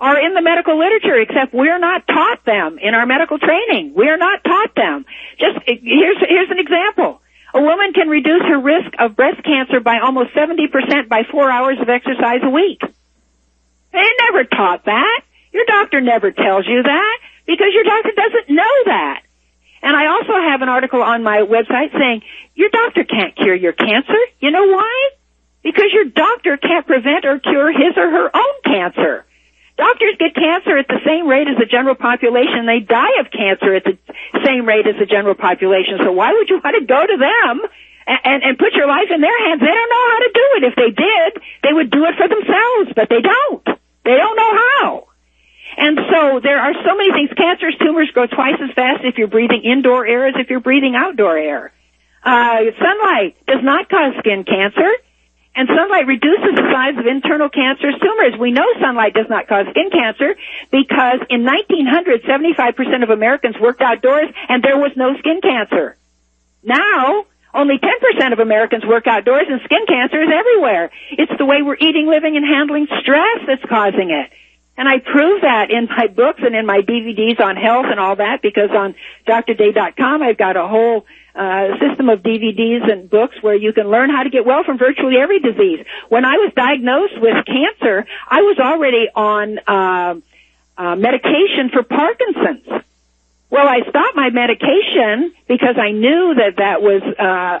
[SPEAKER 2] are in the medical literature, except we're not taught them in our medical training. We're not taught them. Here's an example. A woman can reduce her risk of breast cancer by almost 70% by 4 hours of exercise a week. They never taught that. Your doctor never tells you that because your doctor doesn't know that. And I also have an article on my website saying, your doctor can't cure your cancer. You know why? Because your doctor can't prevent or cure his or her own cancer. Doctors get cancer at the same rate as the general population. They die of cancer at the same rate as the general population. So why would you want to go to them and put your life in their hands? They don't know how to do it. If they did, they would do it for themselves, but they don't. They don't know how. And so there are so many things. Cancerous tumors grow twice as fast if you're breathing indoor air as if you're breathing outdoor air. Sunlight does not cause skin cancer. And sunlight reduces the size of internal cancerous tumors. We know sunlight does not cause skin cancer because in 1900, 75% of Americans worked outdoors and there was no skin cancer. Now, only 10% of Americans work outdoors and skin cancer is everywhere. It's the way we're eating, living, and handling stress that's causing it. And I prove that in my books and in my DVDs on health and all that because on drday.com I've got a whole system of DVDs and books where you can learn how to get well from virtually every disease. When I was diagnosed with cancer, I was already on medication for Parkinson's. Well, I stopped my medication because I knew that was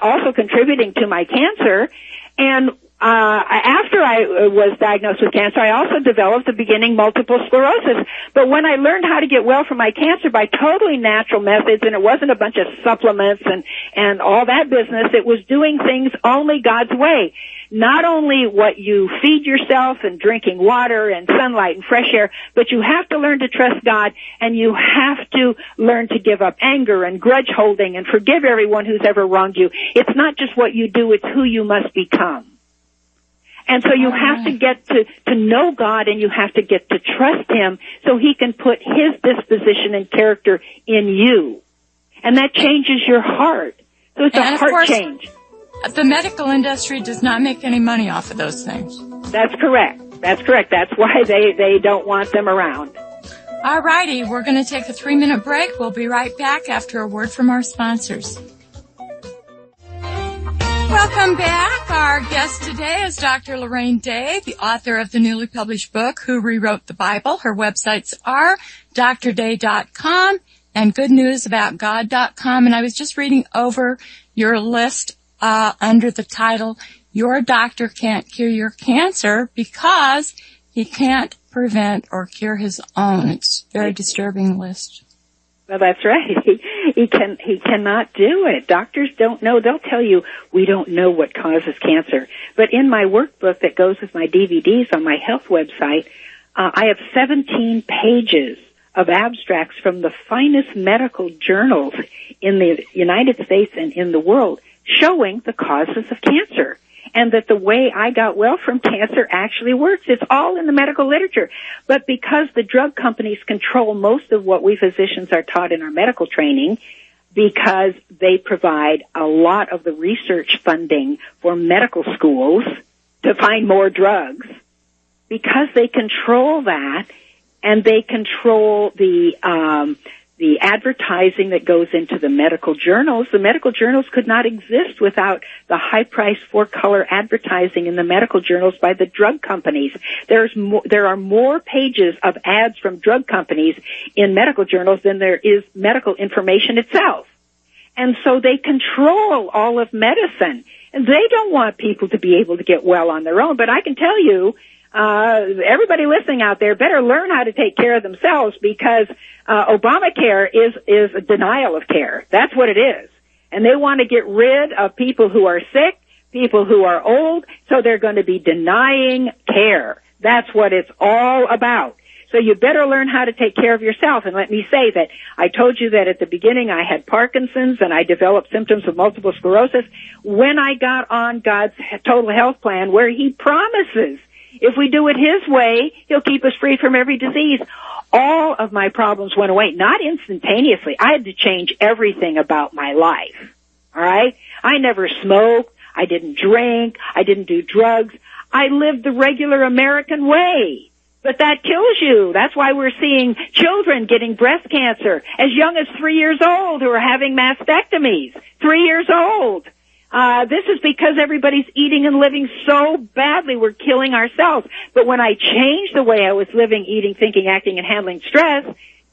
[SPEAKER 2] also contributing to my cancer. And after I was diagnosed with cancer, I also developed the beginning multiple sclerosis. But when I learned how to get well from my cancer by totally natural methods, and it wasn't a bunch of supplements and all that business, it was doing things only God's way. Not only what you feed yourself and drinking water and sunlight and fresh air, but you have to learn to trust God, and you have to learn to give up anger and grudge holding and forgive everyone who's ever wronged you. It's not just what you do, it's who you must become. And so you have to get to know God, and you have to get to trust Him so He can put His disposition and character in you. And that changes your heart. So it's a heart change.
[SPEAKER 1] The medical industry does not make any money off of those things.
[SPEAKER 2] That's correct. That's correct. That's why they don't want them around.
[SPEAKER 1] All righty. We're going to take a 3-minute break. We'll be right back after a word from our sponsors. Welcome back. Our guest today is Dr. Lorraine Day, the author of the newly published book, Who Rewrote the Bible. Her websites are drday.com and goodnewsaboutgod.com. And I was just reading over your list under the title, Your Doctor Can't Cure Your Cancer Because He Can't Prevent or Cure His Own. It's a very disturbing list.
[SPEAKER 2] Well, that's right. He cannot do it. Doctors don't know. They'll tell you, we don't know what causes cancer. But in my workbook that goes with my DVDs on my health website, I have 17 pages of abstracts from the finest medical journals in the United States and in the world showing the causes of cancer. And that the way I got well from cancer actually works. It's all in the medical literature. But because the drug companies control most of what we physicians are taught in our medical training, because they provide a lot of the research funding for medical schools to find more drugs, because they control that and they control the advertising that goes into the medical journals could not exist without the high-priced 4-color advertising in the medical journals by the drug companies. There are more pages of ads from drug companies in medical journals than there is medical information itself. And so they control all of medicine. And they don't want people to be able to get well on their own. But I can tell you, everybody listening out there better learn how to take care of themselves, because Obamacare is a denial of care. That's what it is. And they want to get rid of people who are sick, people who are old, so they're going to be denying care. That's what it's all about. So you better learn how to take care of yourself. And let me say that I told you that at the beginning I had Parkinson's and I developed symptoms of multiple sclerosis when I got on God's total health plan, where He promises if we do it His way, He'll keep us free from every disease. All of my problems went away, not instantaneously. I had to change everything about my life. All right? I never smoked. I didn't drink. I didn't do drugs. I lived the regular American way. But that kills you. That's why we're seeing children getting breast cancer as young as 3 years old who are having mastectomies. 3 years old. This is because everybody's eating and living so badly, we're killing ourselves. But when I changed the way I was living, eating, thinking, acting, and handling stress,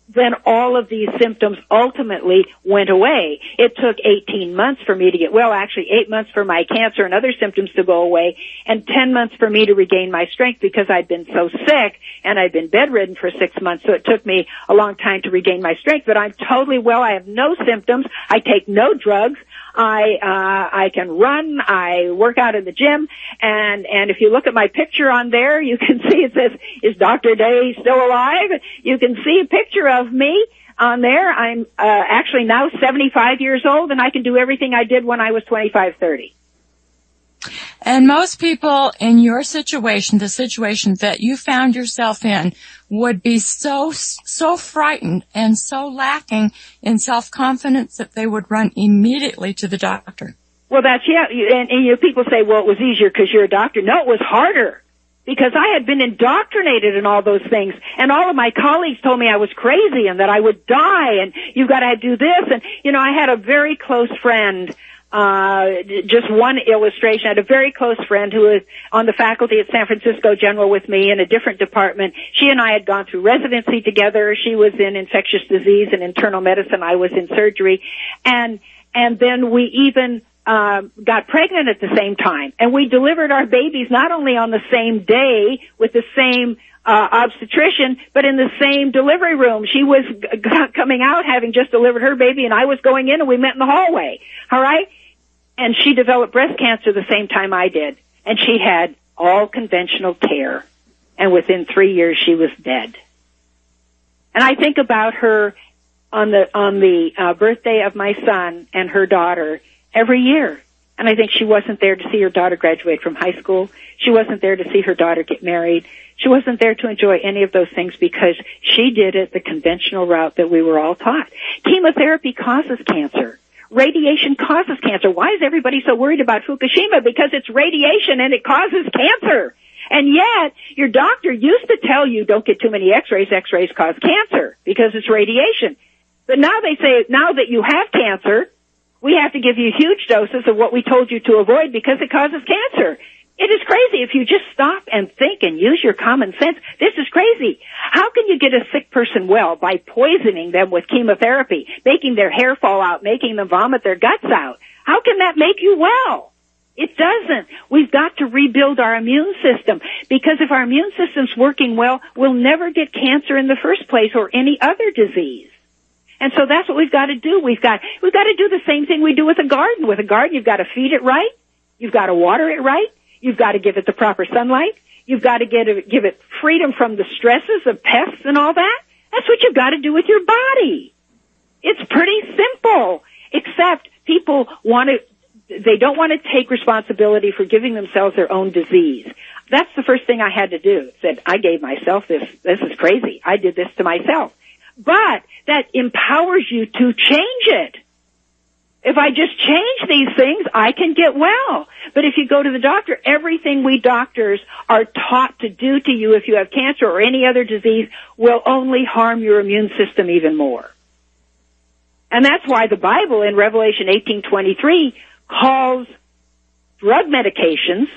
[SPEAKER 2] then all of these symptoms ultimately went away. It took 18 months for me to get well, actually 8 months for my cancer and other symptoms to go away, and 10 months for me to regain my strength because I'd been so sick and I'd been bedridden for 6 months, so it took me a long time to regain my strength. But I'm totally well. I have no symptoms. I take no drugs. I can run, I work out in the gym, and if you look at my picture on there, you can see it says, is Dr. Day still alive? You can see a picture of me on there. I'm actually now 75 years old, and I can do everything I did when I was 25, 30.
[SPEAKER 1] And most people in your situation, the situation that you found yourself in, would be so frightened and so lacking in self-confidence that they would run immediately to the doctor.
[SPEAKER 2] Well, and people say, well, it was easier because you're a doctor. No, it was harder because I had been indoctrinated in all those things, and all of my colleagues told me I was crazy and that I would die, and you've got to do this. And, I had a very close friend. Just one illustration. I had a very close friend who was on the faculty at San Francisco General with me in a different department. She and I had gone through residency together. She was in infectious disease and internal medicine. I was in surgery. And then we even got pregnant at the same time. And we delivered our babies not only on the same day with the same obstetrician, but in the same delivery room. She was coming out having just delivered her baby, and I was going in, and we met in the hallway. All right? And she developed breast cancer the same time I did. And she had all conventional care. And within 3 years, she was dead. And I think about her on the birthday of my son and her daughter every year. And I think she wasn't there to see her daughter graduate from high school. She wasn't there to see her daughter get married. She wasn't there to enjoy any of those things because she did it the conventional route that we were all taught. Chemotherapy causes cancer. Radiation causes cancer. Why is everybody so worried about Fukushima? Because it's radiation and it causes cancer. And yet, your doctor used to tell you don't get too many x-rays. X-rays cause cancer because it's radiation. But now they say, now that you have cancer, we have to give you huge doses of what we told you to avoid because it causes cancer. It is crazy. If you just stop and think and use your common sense, this is crazy. How can you get a sick person well? By poisoning them with chemotherapy, making their hair fall out, making them vomit their guts out. How can that make you well? It doesn't. We've got to rebuild our immune system, because if our immune system's working well, we'll never get cancer in the first place or any other disease. And so that's what we've got to do. We've got to do the same thing we do with a garden. With a garden, you've got to feed it right. You've got to water it right. You've got to give it the proper sunlight. You've got to give it freedom from the stresses of pests and all that. That's what you've got to do with your body. It's pretty simple, except people they don't want to take responsibility for giving themselves their own disease. That's the first thing I had to do. Said, I gave myself this. This is crazy. I did this to myself. But that empowers you to change it. If I just change these things, I can get well. But if you go to the doctor, everything we doctors are taught to do to you if you have cancer or any other disease will only harm your immune system even more. And that's why the Bible in Revelation 18:23 calls drug medications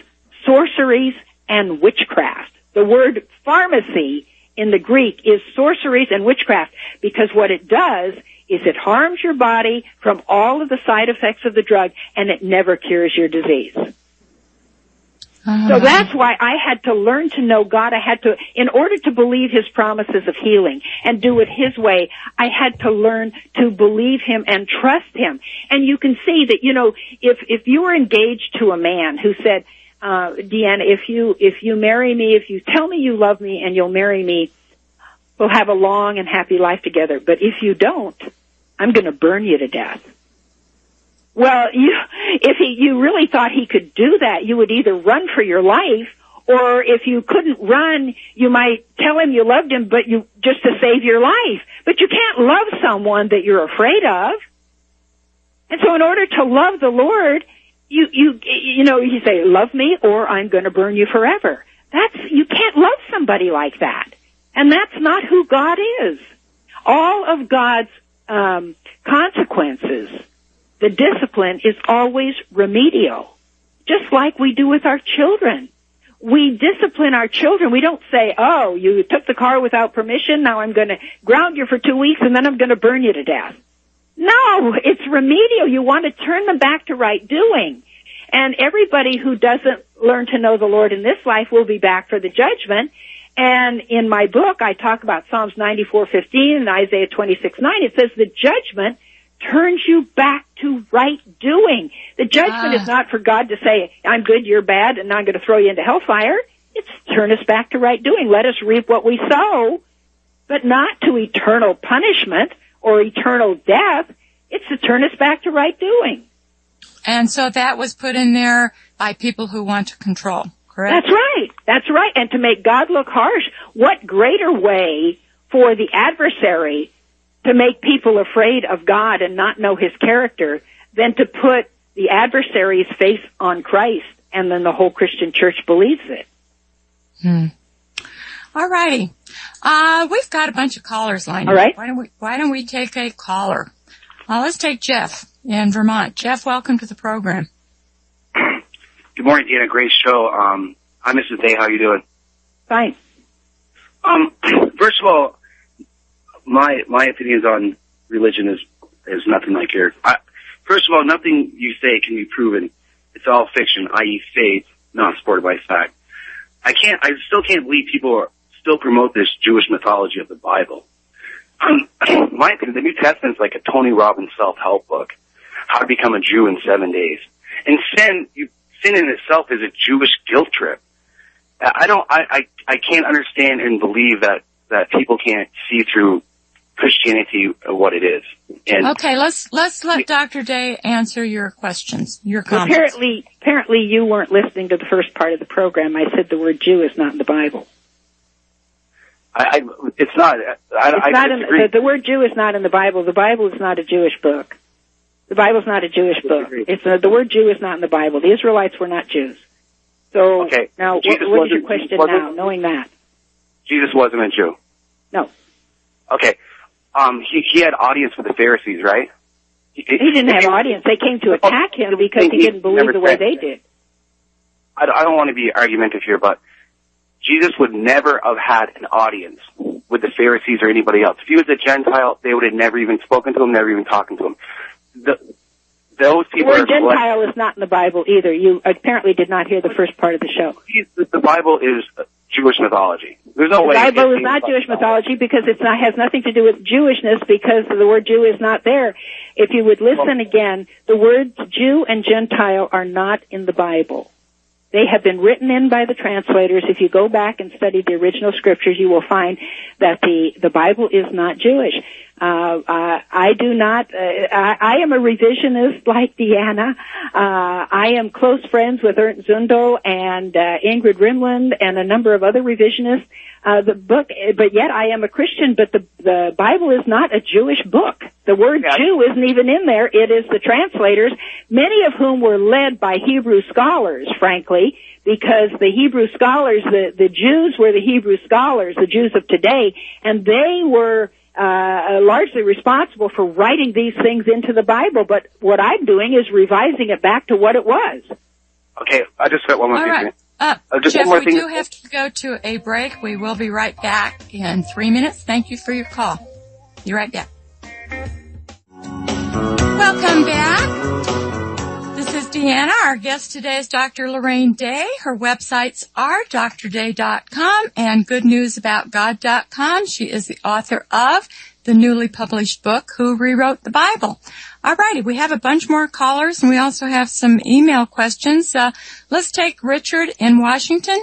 [SPEAKER 2] sorceries and witchcraft. The word pharmacy in the Greek is sorceries and witchcraft, because what it does is it harms your body from all of the side effects of the drug, and it never cures your disease. So that's why I had to learn to know God. In order to believe His promises of healing and do it His way, I had to learn to believe Him and trust Him. And you can see that, if you were engaged to a man who said, Deanna, if you marry me, if you tell me you love me and you'll marry me, we'll have a long and happy life together. But if you don't, I'm going to burn you to death. Well, if you really thought he could do that, you would either run for your life, or if you couldn't run, you might tell him you loved him, but just to save your life. But you can't love someone that you're afraid of. And so in order to love the Lord, you say, love me or I'm going to burn you forever. You can't love somebody like that. And that's not who God is. All of God's consequences, the discipline, is always remedial, just like we do with our children. We discipline our children. We don't say, oh, you took the car without permission, now I'm going to ground you for 2 weeks and then I'm going to burn you to death. No, it's remedial. You want to turn them back to right doing. And everybody who doesn't learn to know the Lord in this life will be back for the judgment. And in my book, I talk about Psalms 94:15 and Isaiah 26:9. It says the judgment turns you back to right doing. The judgment is not for God to say, I'm good, you're bad, and now I'm going to throw you into hellfire. It's turn us back to right doing. Let us reap what we sow, but not to eternal punishment or eternal death. It's to turn us back to right doing.
[SPEAKER 1] And so that was put in there by people who want to control, correct?
[SPEAKER 2] That's right. That's right. And to make God look harsh, what greater way for the adversary to make people afraid of God and not know His character than to put the adversary's face on Christ, and then the whole Christian church believes it.
[SPEAKER 1] All righty. We've got a bunch of callers lined
[SPEAKER 2] up. All right.
[SPEAKER 1] Why don't we take a caller? Let's take Jeff in Vermont. Jeff, welcome to the program.
[SPEAKER 3] Good morning, Deanna. Great show. Hi, Mrs. Day. How you doing?
[SPEAKER 2] Fine.
[SPEAKER 3] First of all, my opinions on religion is nothing like yours. First of all, nothing you say can be proven. It's all fiction, i.e. faith, not supported by fact. I still can't believe people still promote this Jewish mythology of the Bible. My opinion, the New Testament is like a Tony Robbins self-help book, How to Become a Jew in 7 Days. And sin in itself is a Jewish guilt trip. I can't understand and believe that people can't see through Christianity what it is. And
[SPEAKER 1] okay, let's let Dr. Day answer your questions, your comments.
[SPEAKER 2] Apparently you weren't listening to the first part of the program. I said the word Jew is not in the Bible.
[SPEAKER 3] It's not.
[SPEAKER 2] The word Jew is not in the Bible. The Bible is not a Jewish book. The Bible's not a Jewish book. The word Jew is not in the Bible. The Israelites were not Jews. So
[SPEAKER 3] okay.
[SPEAKER 2] Now, what is your question now, knowing that?
[SPEAKER 3] Jesus wasn't a Jew.
[SPEAKER 2] No.
[SPEAKER 3] Okay. He had audience with the Pharisees, right?
[SPEAKER 2] He didn't have audience. They came to attack him because he didn't believe the way they did.
[SPEAKER 3] I don't want to be argumentative here, but Jesus would never have had an audience with the Pharisees or anybody else. If he was a Gentile, they would have never even spoken to him, never even talking to him. Those people.
[SPEAKER 2] The word Gentile is not in the Bible either. You apparently did not hear the first part of the show.
[SPEAKER 3] The Bible is Jewish mythology. There's no way.
[SPEAKER 2] The Bible is not Jewish mythology because has nothing to do with Jewishness, because the word Jew is not there. If you would listen again, the words Jew and Gentile are not in the Bible. They have been written in by the translators. If you go back and study the original scriptures, you will find that the Bible is not Jewish. I do not. I am a revisionist like Deanna. I am close friends with Ernst Zundel and Ingrid Rimland and a number of other revisionists. But yet I am a Christian. But the Bible is not a Jewish book. The word Jew isn't even in there. It is the translators, many of whom were led by Hebrew scholars, frankly, because the Hebrew scholars, the Jews were the Hebrew scholars, the Jews of today, and they were largely responsible for writing these things into the Bible. But what I'm doing is revising it back to what it was.
[SPEAKER 3] Okay, I just got one more thing.
[SPEAKER 1] All right. Jeff, we do have to go to a break. We will be right back in 3 minutes. Thank you for your call. Be right back. Welcome back. This is Deanna. Our guest today is Dr. Lorraine Day. Her websites are drday.com and goodnewsaboutgod.com. She is the author of the newly published book, Who Rewrote the Bible. All righty, we have a bunch more callers, and we also have some email questions. Let's take Richard in Washington.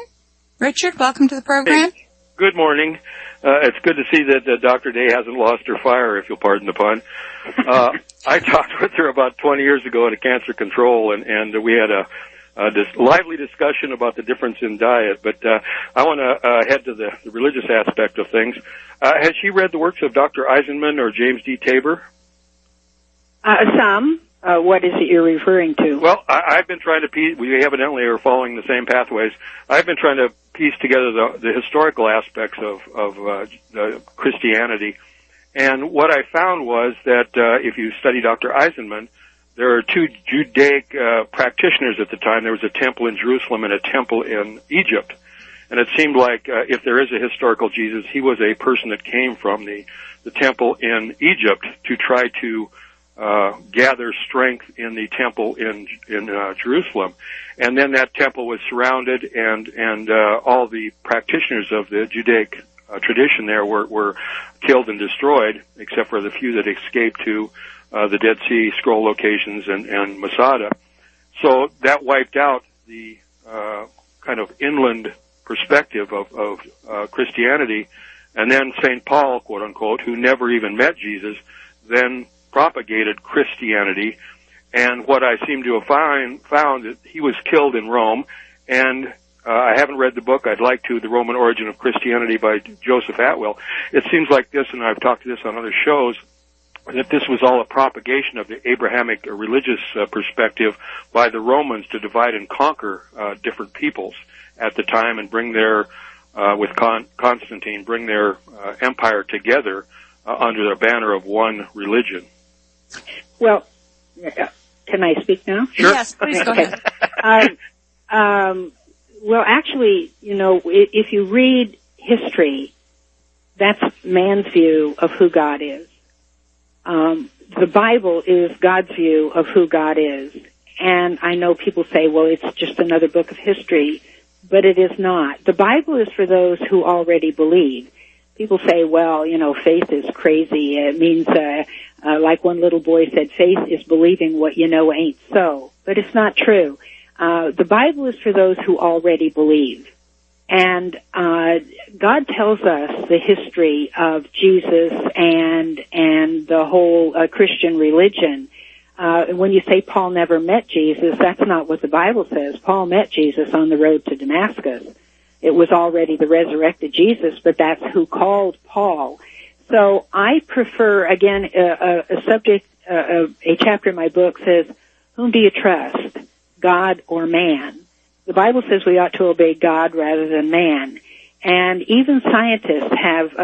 [SPEAKER 1] Richard, welcome to the program.
[SPEAKER 4] Hey, good morning. It's good to see that Dr. Day hasn't lost her fire, if you'll pardon the pun. I talked with her about 20 years ago at a cancer control, and we had a lively discussion about the difference in diet. But I want to head to the religious aspect of things. Has she read the works of Dr. Eisenman or James D. Tabor?
[SPEAKER 2] Some. What is it you're referring to?
[SPEAKER 4] Well, I've been trying to piece, we evidently are following the same pathways. I've been trying to piece together the historical aspects of Christianity. And what I found was that if you study Dr. Eisenman, there are two Judaic practitioners at the time. There was a temple in Jerusalem and a temple in Egypt. And it seemed like if there is a historical Jesus, he was a person that came from the temple in Egypt to try to gather strength in the temple in Jerusalem. And then that temple was surrounded, and all the practitioners of the Judaic tradition there were killed and destroyed, except for the few that escaped to the Dead Sea Scroll locations and Masada. So that wiped out the kind of inland perspective of Christianity. And then St. Paul, quote unquote, who never even met Jesus, then propagated Christianity. And what I seem to have found that he was killed in Rome, and I haven't read the book. I'd like to, The Roman Origin of Christianity by Joseph Atwill. It seems like this, and I've talked to this on other shows, that this was all a propagation of the Abrahamic religious perspective by the Romans to divide and conquer different peoples at the time and bring their, with Constantine, bring their empire together under the banner of one religion.
[SPEAKER 2] Well, can I speak now?
[SPEAKER 4] Sure.
[SPEAKER 1] Yes, please go ahead.
[SPEAKER 2] Well, actually, if you read history, that's man's view of who God is. The Bible is God's view of who God is. And I know people say, well, it's just another book of history, but it is not. The Bible is for those who already believe. People say, well, faith is crazy. It means, like one little boy said, faith is believing what you know ain't so. But it's not true. The Bible is for those who already believe. And God tells us the history of Jesus and the whole Christian religion. When you say Paul never met Jesus, that's not what the Bible says. Paul met Jesus on the road to Damascus. It was already the resurrected Jesus, but that's who called Paul. So I prefer, again, a subject, a chapter in my book says, whom do you trust, God or man? The Bible says we ought to obey God rather than man. And even scientists have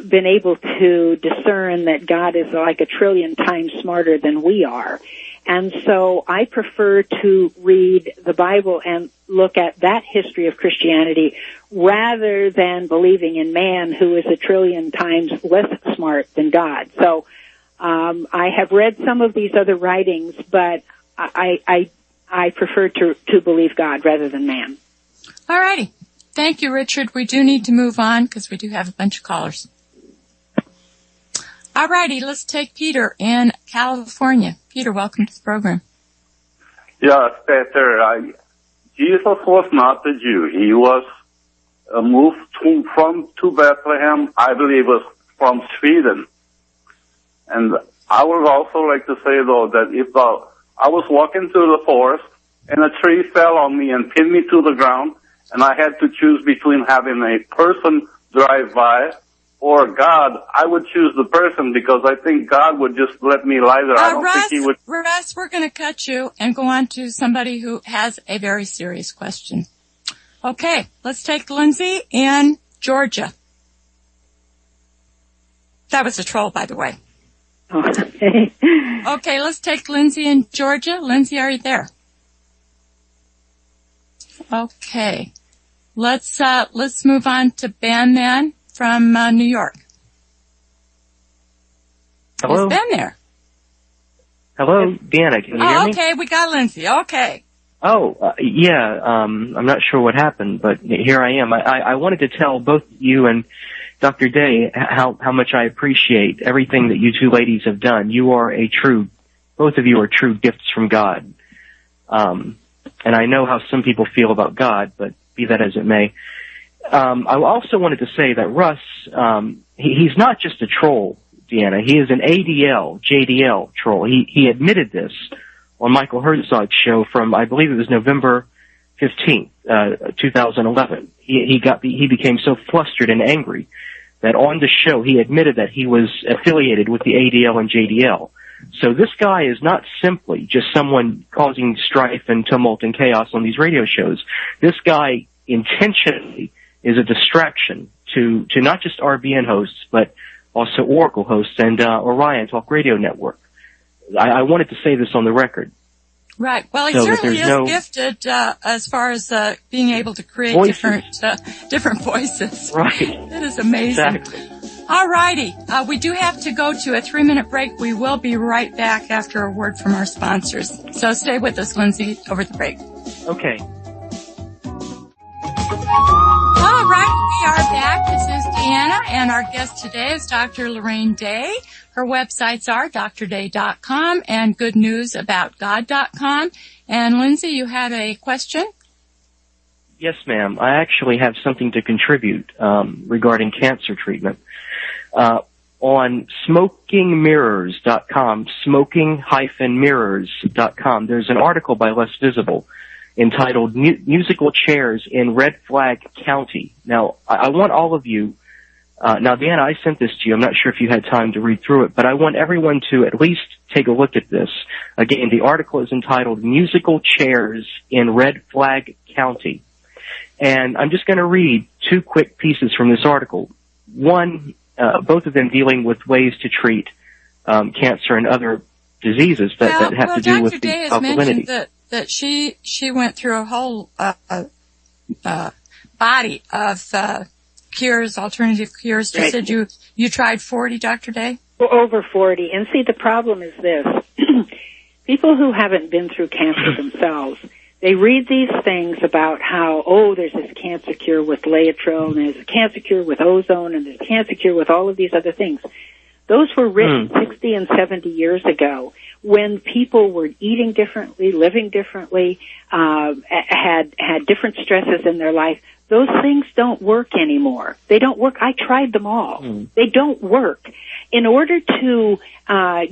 [SPEAKER 2] been able to discern that God is like 1 trillion times smarter than we are. And so I prefer to read the Bible and look at that history of Christianity rather than believing in man, who is 1 trillion times less smart than God. So I have read some of these other writings, but I prefer to believe God rather than man.
[SPEAKER 1] All righty. Thank you, Richard. We do need to move on because we do have a bunch of callers. All righty. Let's take Peter in California. Peter, welcome to the program.
[SPEAKER 5] Yes, Peter. Jesus was not a Jew. He was moved to Bethlehem, I believe it was from Sweden. And I would also like to say, though, that if I was walking through the forest and a tree fell on me and pinned me to the ground, and I had to choose between having a person drive by or God, I would choose the person because I think God would just let me lie there. I don't think he would.
[SPEAKER 1] Russ, we're going to cut you and go on to somebody who has a very serious question. Okay, let's take Lindsay in Georgia. That was a troll, by the way. Okay, let's take Lindsay in Georgia. Lindsay, are you there? Okay. Let's move on to Ben then from New York.
[SPEAKER 6] Hello.
[SPEAKER 1] Is Ben there?
[SPEAKER 6] Hello, Deanna, can you hear me?
[SPEAKER 1] Okay, we got Lindsay. Okay.
[SPEAKER 6] I'm not sure what happened, but here I am. I wanted to tell both you and Dr. Day how much I appreciate everything that you two ladies have done. You are both of you are true gifts from God. And I know how some people feel about God, but be that as it may. I also wanted to say that Russ, he's not just a troll, Deanna. He is an ADL, JDL troll. He admitted this on Michael Herzog's show from, I believe it was November 15th, 2011. He became so flustered and angry that on the show he admitted that he was affiliated with the ADL and JDL. So this guy is not simply just someone causing strife and tumult and chaos on these radio shows. This guy intentionally is a distraction to not just RBN hosts, but also Oracle hosts and Orion Talk Radio Network. I wanted to say this on the record.
[SPEAKER 1] Right. Well, he
[SPEAKER 6] so
[SPEAKER 1] certainly is gifted as far as being able to create different voices.
[SPEAKER 6] Right.
[SPEAKER 1] It is amazing.
[SPEAKER 6] Exactly.
[SPEAKER 1] All righty. We do have to go to a 3-minute break. We will be right back after a word from our sponsors. So stay with us, Lindsay, over the break.
[SPEAKER 6] Okay.
[SPEAKER 1] All right, we are back. This is Deanna, and our guest today is Dr. Lorraine Day. Her websites are drday.com and goodnewsaboutgod.com. And Lindsay, you had a question?
[SPEAKER 6] Yes, ma'am. I actually have something to contribute regarding cancer treatment. On smokingmirrors.com, smoking-mirrors.com, there's an article by Less Visible entitled Musical Chairs in Red Flag County. Now, I want all of you, now, Deanna, I sent this to you. I'm not sure if you had time to read through it, but I want everyone to at least take a look at this. Again, the article is entitled Musical Chairs in Red Flag County. And I'm just going to read 2 quick pieces from this article. One, both of them dealing with ways to treat cancer and other diseases that have to do with the alkalinity.
[SPEAKER 1] Dr. Day has mentioned that she went through a whole body of cures, alternative cures. You said you tried 40, Dr. Day?
[SPEAKER 2] Well, over 40. And see, the problem is this. People who haven't been through cancer themselves, they read these things about how, there's this cancer cure with Laetrile, and there's a cancer cure with ozone, and there's a cancer cure with all of these other things. Those were written 60 and 70 years ago when people were eating differently, living differently, had different stresses in their life. Those things don't work anymore. They don't work. I tried them all. They don't work. In order to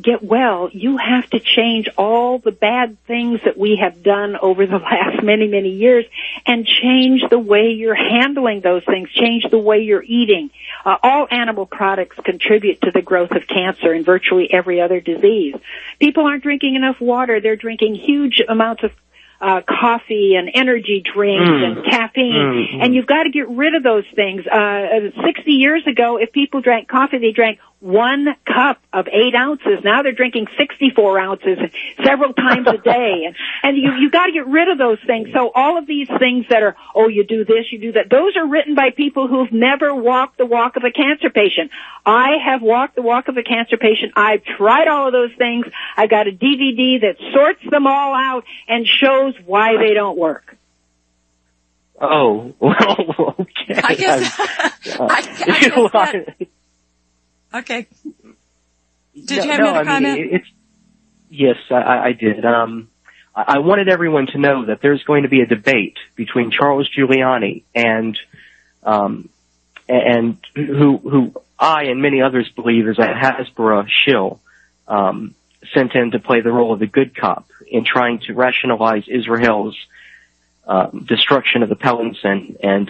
[SPEAKER 2] get well, you have to change all the bad things that we have done over the last many, many years and change the way you're handling those things, change the way you're eating. All animal products contribute to the growth of cancer and virtually every other disease. People aren't drinking enough water. They're drinking huge amounts of coffee and energy drinks and caffeine, and you've got to get rid of those things. 60 years ago, if people drank coffee, they drank 1 cup of 8 ounces. Now they're drinking 64 ounces several times a day, and you've got to get rid of those things. So all of these things that are, you do this, you do that, those are written by people who've never walked the walk of a cancer patient. I have walked the walk of a cancer patient. I've tried all of those things. I've got a DVD that sorts them all out and shows why they don't work.
[SPEAKER 6] Oh, well, okay.
[SPEAKER 1] I guess okay. Did you have another comment?
[SPEAKER 6] Yes, I did. I wanted everyone to know that there's going to be a debate between Charles Giuliani and who I and many others believe is a Hasbro shill, sent in to play the role of the good cop in trying to rationalize Israel's destruction of the Pellets and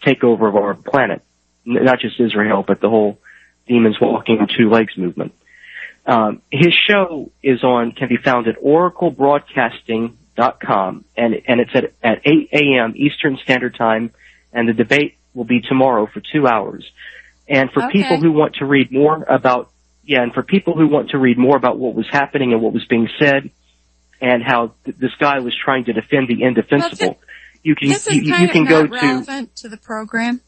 [SPEAKER 6] takeover of our planet. Not just Israel, but the whole demons walking on 2 legs movement. His show can be found at oraclebroadcasting.com, and it's at 8 a.m. Eastern Standard Time, and the debate will be tomorrow for 2 hours. And for people who want to read more about what was happening and what was being said, and how this guy was trying to defend the indefensible, you can go to
[SPEAKER 1] relevant to the program.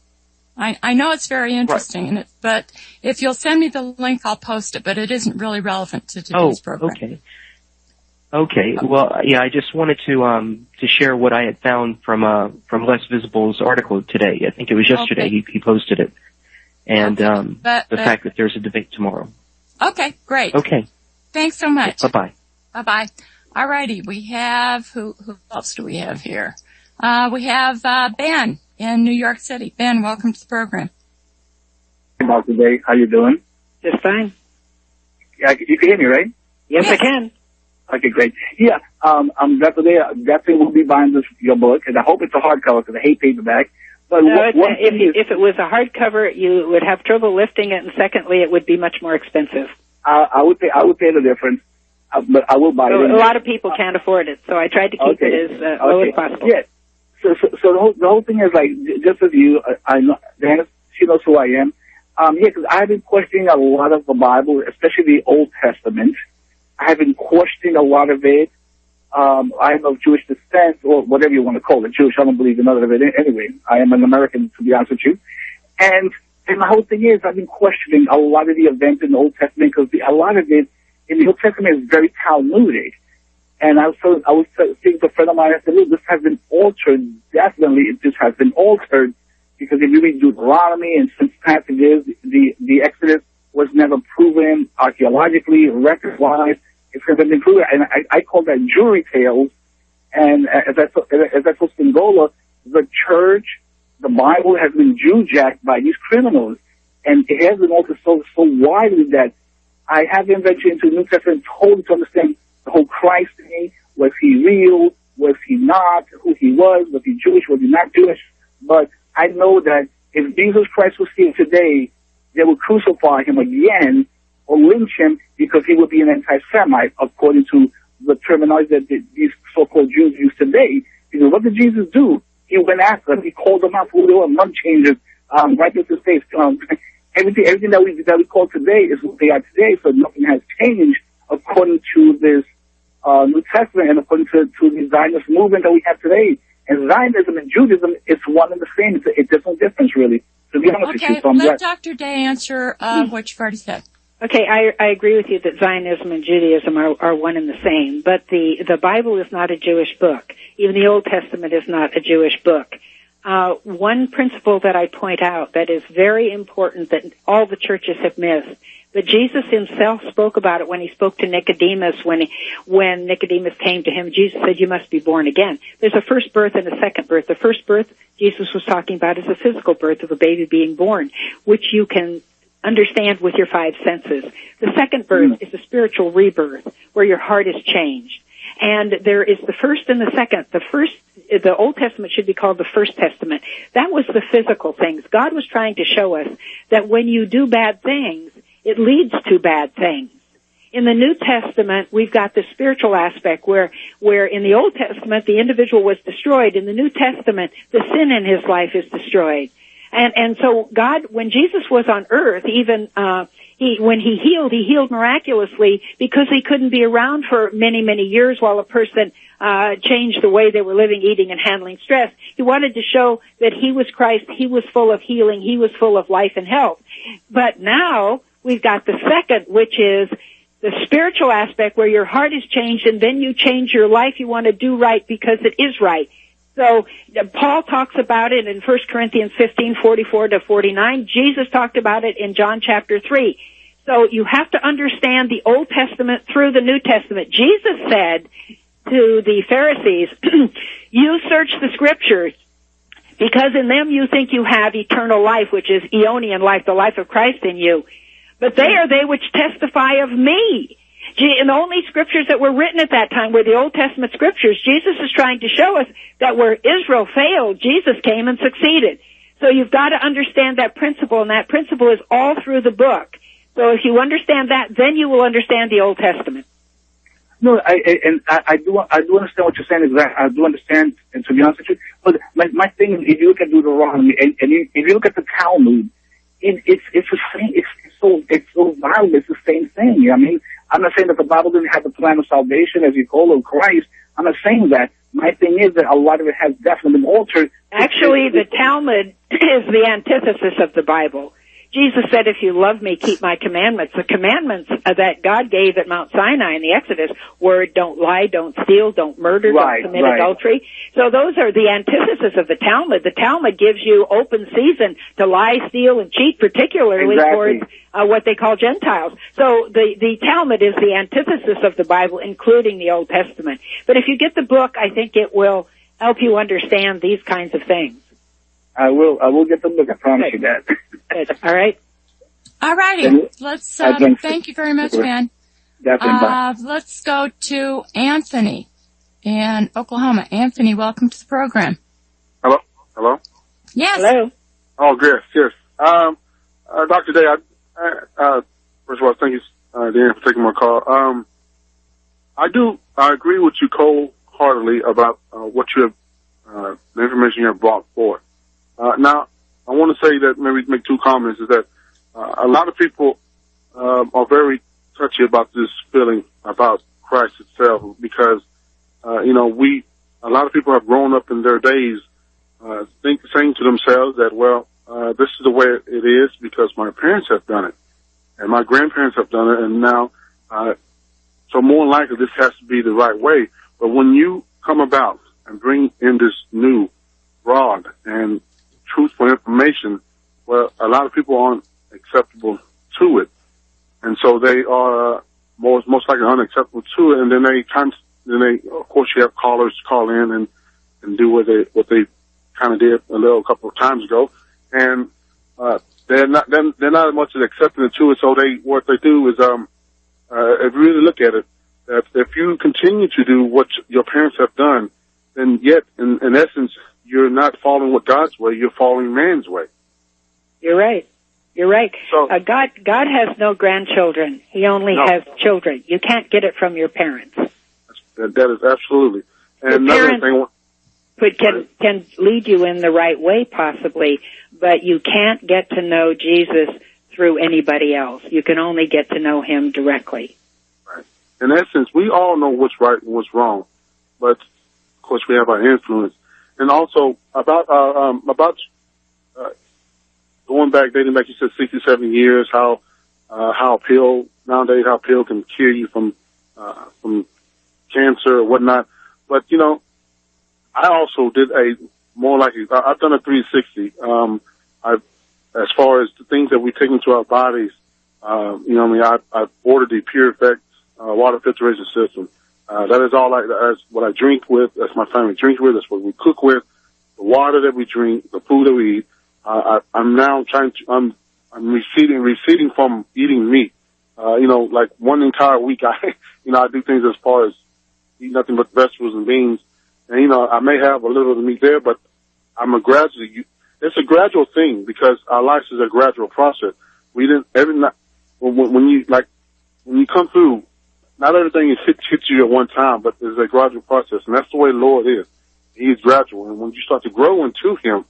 [SPEAKER 1] I know it's very interesting, but if you'll send me the link, I'll post it, but it isn't really relevant to today's program.
[SPEAKER 6] Okay. Okay. Well, yeah, I just wanted to share what I had found from Les Visible's article today. I think it was yesterday.
[SPEAKER 1] Okay.
[SPEAKER 6] He posted it, and
[SPEAKER 1] the
[SPEAKER 6] fact that there's a debate tomorrow.
[SPEAKER 1] Okay, great.
[SPEAKER 6] Okay.
[SPEAKER 1] Thanks so much.
[SPEAKER 6] Yeah, bye-bye.
[SPEAKER 1] Bye-bye. All righty. We have, who else do we have here? We have Ben in New York City. Ben, welcome to the program.
[SPEAKER 7] Hey, Dr. Day. How you doing?
[SPEAKER 2] Just fine.
[SPEAKER 7] Yeah, you can hear me, right?
[SPEAKER 2] Yes, I can.
[SPEAKER 7] Okay, great. Yeah, Dr. Day, definitely will be buying your book, and I hope it's a hardcover because I hate paperback. But
[SPEAKER 2] if it was a hardcover, you would have trouble lifting it, and secondly, it would be much more expensive.
[SPEAKER 7] I would pay the difference, but I will buy it.
[SPEAKER 2] A lot of people can't afford it, so I tried to keep it as low as possible.
[SPEAKER 7] Yeah. So the whole thing is like, just as you, I know, Deanna, she knows who I am. Because I've been questioning a lot of the Bible, especially the Old Testament. I've been questioning a lot of it. I'm of Jewish descent, or whatever you want to call it, Jewish. I don't believe in none of it anyway. I am an American, to be honest with you. And my whole thing is, I've been questioning a lot of the events in the Old Testament because a lot of it in the Old Testament is very Talmudic. And I was saying to a friend of mine, I said, look, this has been altered. Definitely, this has been altered because if you read Deuteronomy and some passages, the Exodus was never proven archaeologically, record-wise. It's never been proven. And I call that jury tales. And as I told Spingola, the church, the Bible has been Jew-jacked by these criminals. And it has been altered so widely that I haven't ventured into the New Testament totally to understand the whole Christ thing. Was he real? Was he not? Who he was? Was he Jewish? Was he not Jewish? But I know that if Jesus Christ was here today, they would crucify him again or lynch him because he would be an anti-Semite, according to the terminology that these so-called Jews use today. Because what did Jesus do? He went after them. He called them out for who they were, month changers, right into his face. Everything that we call today is what they are today, so nothing has changed according to this New Testament and according to the Zionist movement that we have today. And Zionism and Judaism, it's one and the same. There's no difference, really. To be honest with you, so
[SPEAKER 1] let Dr. Day answer what you've already said.
[SPEAKER 2] Okay, I agree with you that Zionism and Judaism are one and the same, but the Bible is not a Jewish book. Even the Old Testament is not a Jewish book. One principle that I point out that is very important that all the churches have missed, but Jesus himself spoke about it when he spoke to Nicodemus. When Nicodemus came to him, Jesus said, you must be born again. There's a first birth and a second birth. The first birth Jesus was talking about is the physical birth of a baby being born, which you can understand with your five senses. The second birth is a spiritual rebirth where your heart is changed. And there is the first and the second. The Old Testament should be called the First Testament. That was the physical things. God was trying to show us that when you do bad things, it leads to bad things. In the New Testament, we've got the spiritual aspect where in the Old Testament, the individual was destroyed. In the New Testament, the sin in his life is destroyed. And so God, when Jesus was on earth, even, when he healed miraculously because he couldn't be around for many, many years while a person, changed the way they were living, eating, and handling stress. He wanted to show that he was Christ, he was full of healing, he was full of life and health. But now, we've got the second, which is the spiritual aspect where your heart is changed and then you change your life. You want to do right because it is right. So Paul talks about it in 1 Corinthians 15:44-49. Jesus talked about it in John chapter 3. So you have to understand the Old Testament through the New Testament. Jesus said to the Pharisees, you search the scriptures because in them you think you have eternal life, which is Eonian life, the life of Christ in you. But they are they which testify of me. And the only scriptures that were written at that time were the Old Testament scriptures. Jesus is trying to show us that where Israel failed, Jesus came and succeeded. So you've got to understand that principle, and that principle is all through the book. So if you understand that, then you will understand the Old Testament.
[SPEAKER 7] No, I do understand what you're saying. I do understand, and to be honest with you, but my thing is, if you look at Deuteronomy and if you look at the Talmud, it's the same. It's so violent. It's the same thing. I mean, I'm not saying that the Bible didn't have the plan of salvation, as you call it, Christ. I'm not saying that. My thing is that a lot of it has definitely been altered.
[SPEAKER 2] Actually, the Talmud is the antithesis of the Bible. Jesus said, if you love me, keep my commandments. The commandments that God gave at Mount Sinai in the Exodus were don't lie, don't steal, don't murder, don't commit adultery. So those are the antithesis of the Talmud. The Talmud gives you open season to lie, steal, and cheat, particularly towards what they call Gentiles. So the Talmud is the antithesis of the Bible, including the Old Testament. But if you get the book, I think it will help you understand these kinds of things.
[SPEAKER 7] I will get the book. I promise you that.
[SPEAKER 2] Good. All right.
[SPEAKER 1] All righty. Let's, thank you very much, man. Let's go to Anthony in Oklahoma. Anthony, welcome to the program.
[SPEAKER 8] Hello? Hello?
[SPEAKER 1] Yes.
[SPEAKER 2] Hello.
[SPEAKER 8] Oh, yes, yes. Dr. Day, first of all, thank you, Deanna, for taking my call. I agree with you wholeheartedly about what you have, the information you have brought forth. Now, I want to say that maybe make two comments is that a lot of people are very touchy about this feeling about Christ itself because, a lot of people have grown up in their days saying to themselves that, well, this is the way it is because my parents have done it and my grandparents have done it, and now, so more likely this has to be the right way. But when you come about and bring in this new, broad, and truthful information, well, a lot of people aren't acceptable to it, and so they are most likely unacceptable to it. And then of course, you have callers call in and do what they kind of did a couple of times ago, and they're not as much as accepting to it. So what they do is if you really look at it, that if you continue to do what your parents have done, then yet in essence you're not following what God's way, you're following man's way.
[SPEAKER 2] You're right. You're right.
[SPEAKER 8] So,
[SPEAKER 2] God has no grandchildren. He only has children. You can't get it from your parents.
[SPEAKER 8] That is absolutely. And
[SPEAKER 2] your parents can lead you in the right way, possibly, but you can't get to know Jesus through anybody else. You can only get to know him directly.
[SPEAKER 8] Right. In essence, we all know what's right and what's wrong, but of course we have our influence. And also about going back, dating back, you said 67 years, how a pill can cure you from cancer or whatnot. But, I also did I've done a 360. As far as the things that we take into our bodies, I ordered the Pure Effect water filtration system. That is all that's what I drink with. That's my family drinks with. That's what we cook with. The water that we drink, the food that we eat. I'm now I'm receding from eating meat. Like one entire week, I do things as far as eat nothing but vegetables and beans. And, I may have a little of the meat there, but it's a gradual thing because our life is a gradual process. When you come through, not everything hits you at one time, but it's a gradual process. And that's the way the Lord is. He is gradual. And when you start to grow into him,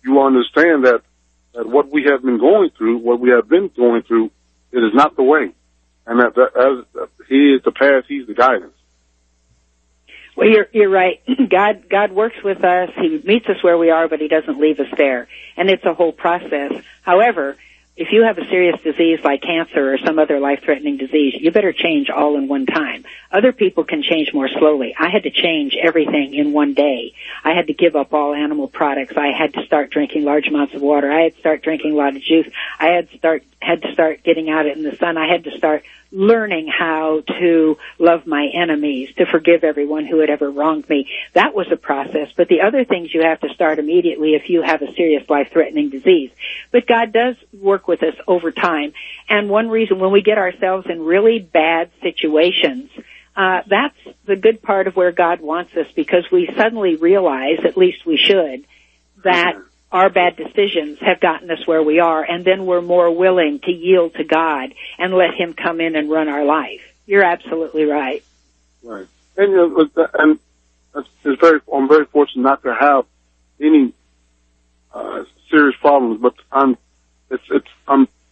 [SPEAKER 8] you understand that what we have been going through, it is not the way. And that as he is the path, he's the guidance.
[SPEAKER 2] Well, you're right. God works with us. He meets us where we are, but he doesn't leave us there. And it's a whole process. However, if you have a serious disease like cancer or some other life-threatening disease, you better change all in one time. Other people can change more slowly. I had to change everything in one day. I had to give up all animal products. I had to start drinking large amounts of water. I had to start drinking a lot of juice. I had to start getting out in the sun. I had to start learning how to love my enemies, to forgive everyone who had ever wronged me. That was a process. But the other things you have to start immediately if you have a serious life-threatening disease. But God does work with us over time. And one reason when we get ourselves in really bad situations, that's the good part of where God wants us, because we suddenly realize, at least we should, that our bad decisions have gotten us where we are, and then we're more willing to yield to God and let him come in and run our life. You're absolutely right.
[SPEAKER 8] Right. And I'm very fortunate not to have any serious problems, but I'm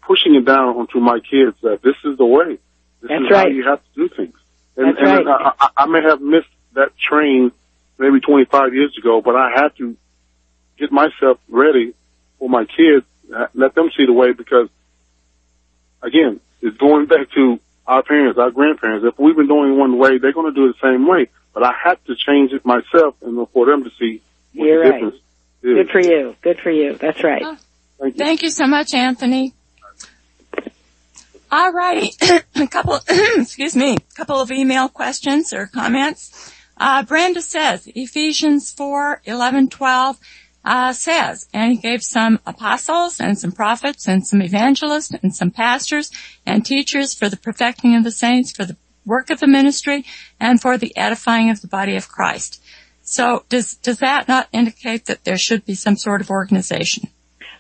[SPEAKER 8] pushing it down onto my kids that this is the way. This is how you have to do things. And I may have missed that train maybe 25 years ago, but I had to get myself ready for my kids let them see the way, because, again, it's going back to our parents, our grandparents. If we've been doing it one way, they're going to do it the same way. But I have to change it myself and for them to see what the difference is.
[SPEAKER 2] Good for you. Good for you. That's right.
[SPEAKER 1] Oh, thank you so much, Anthony. All righty. a couple of email questions or comments. Brenda says, Ephesians 4:11-12 says, and he gave some apostles and some prophets and some evangelists and some pastors and teachers for the perfecting of the saints, for the work of the ministry, and for the edifying of the body of Christ. So does that not indicate that there should be some sort of organization?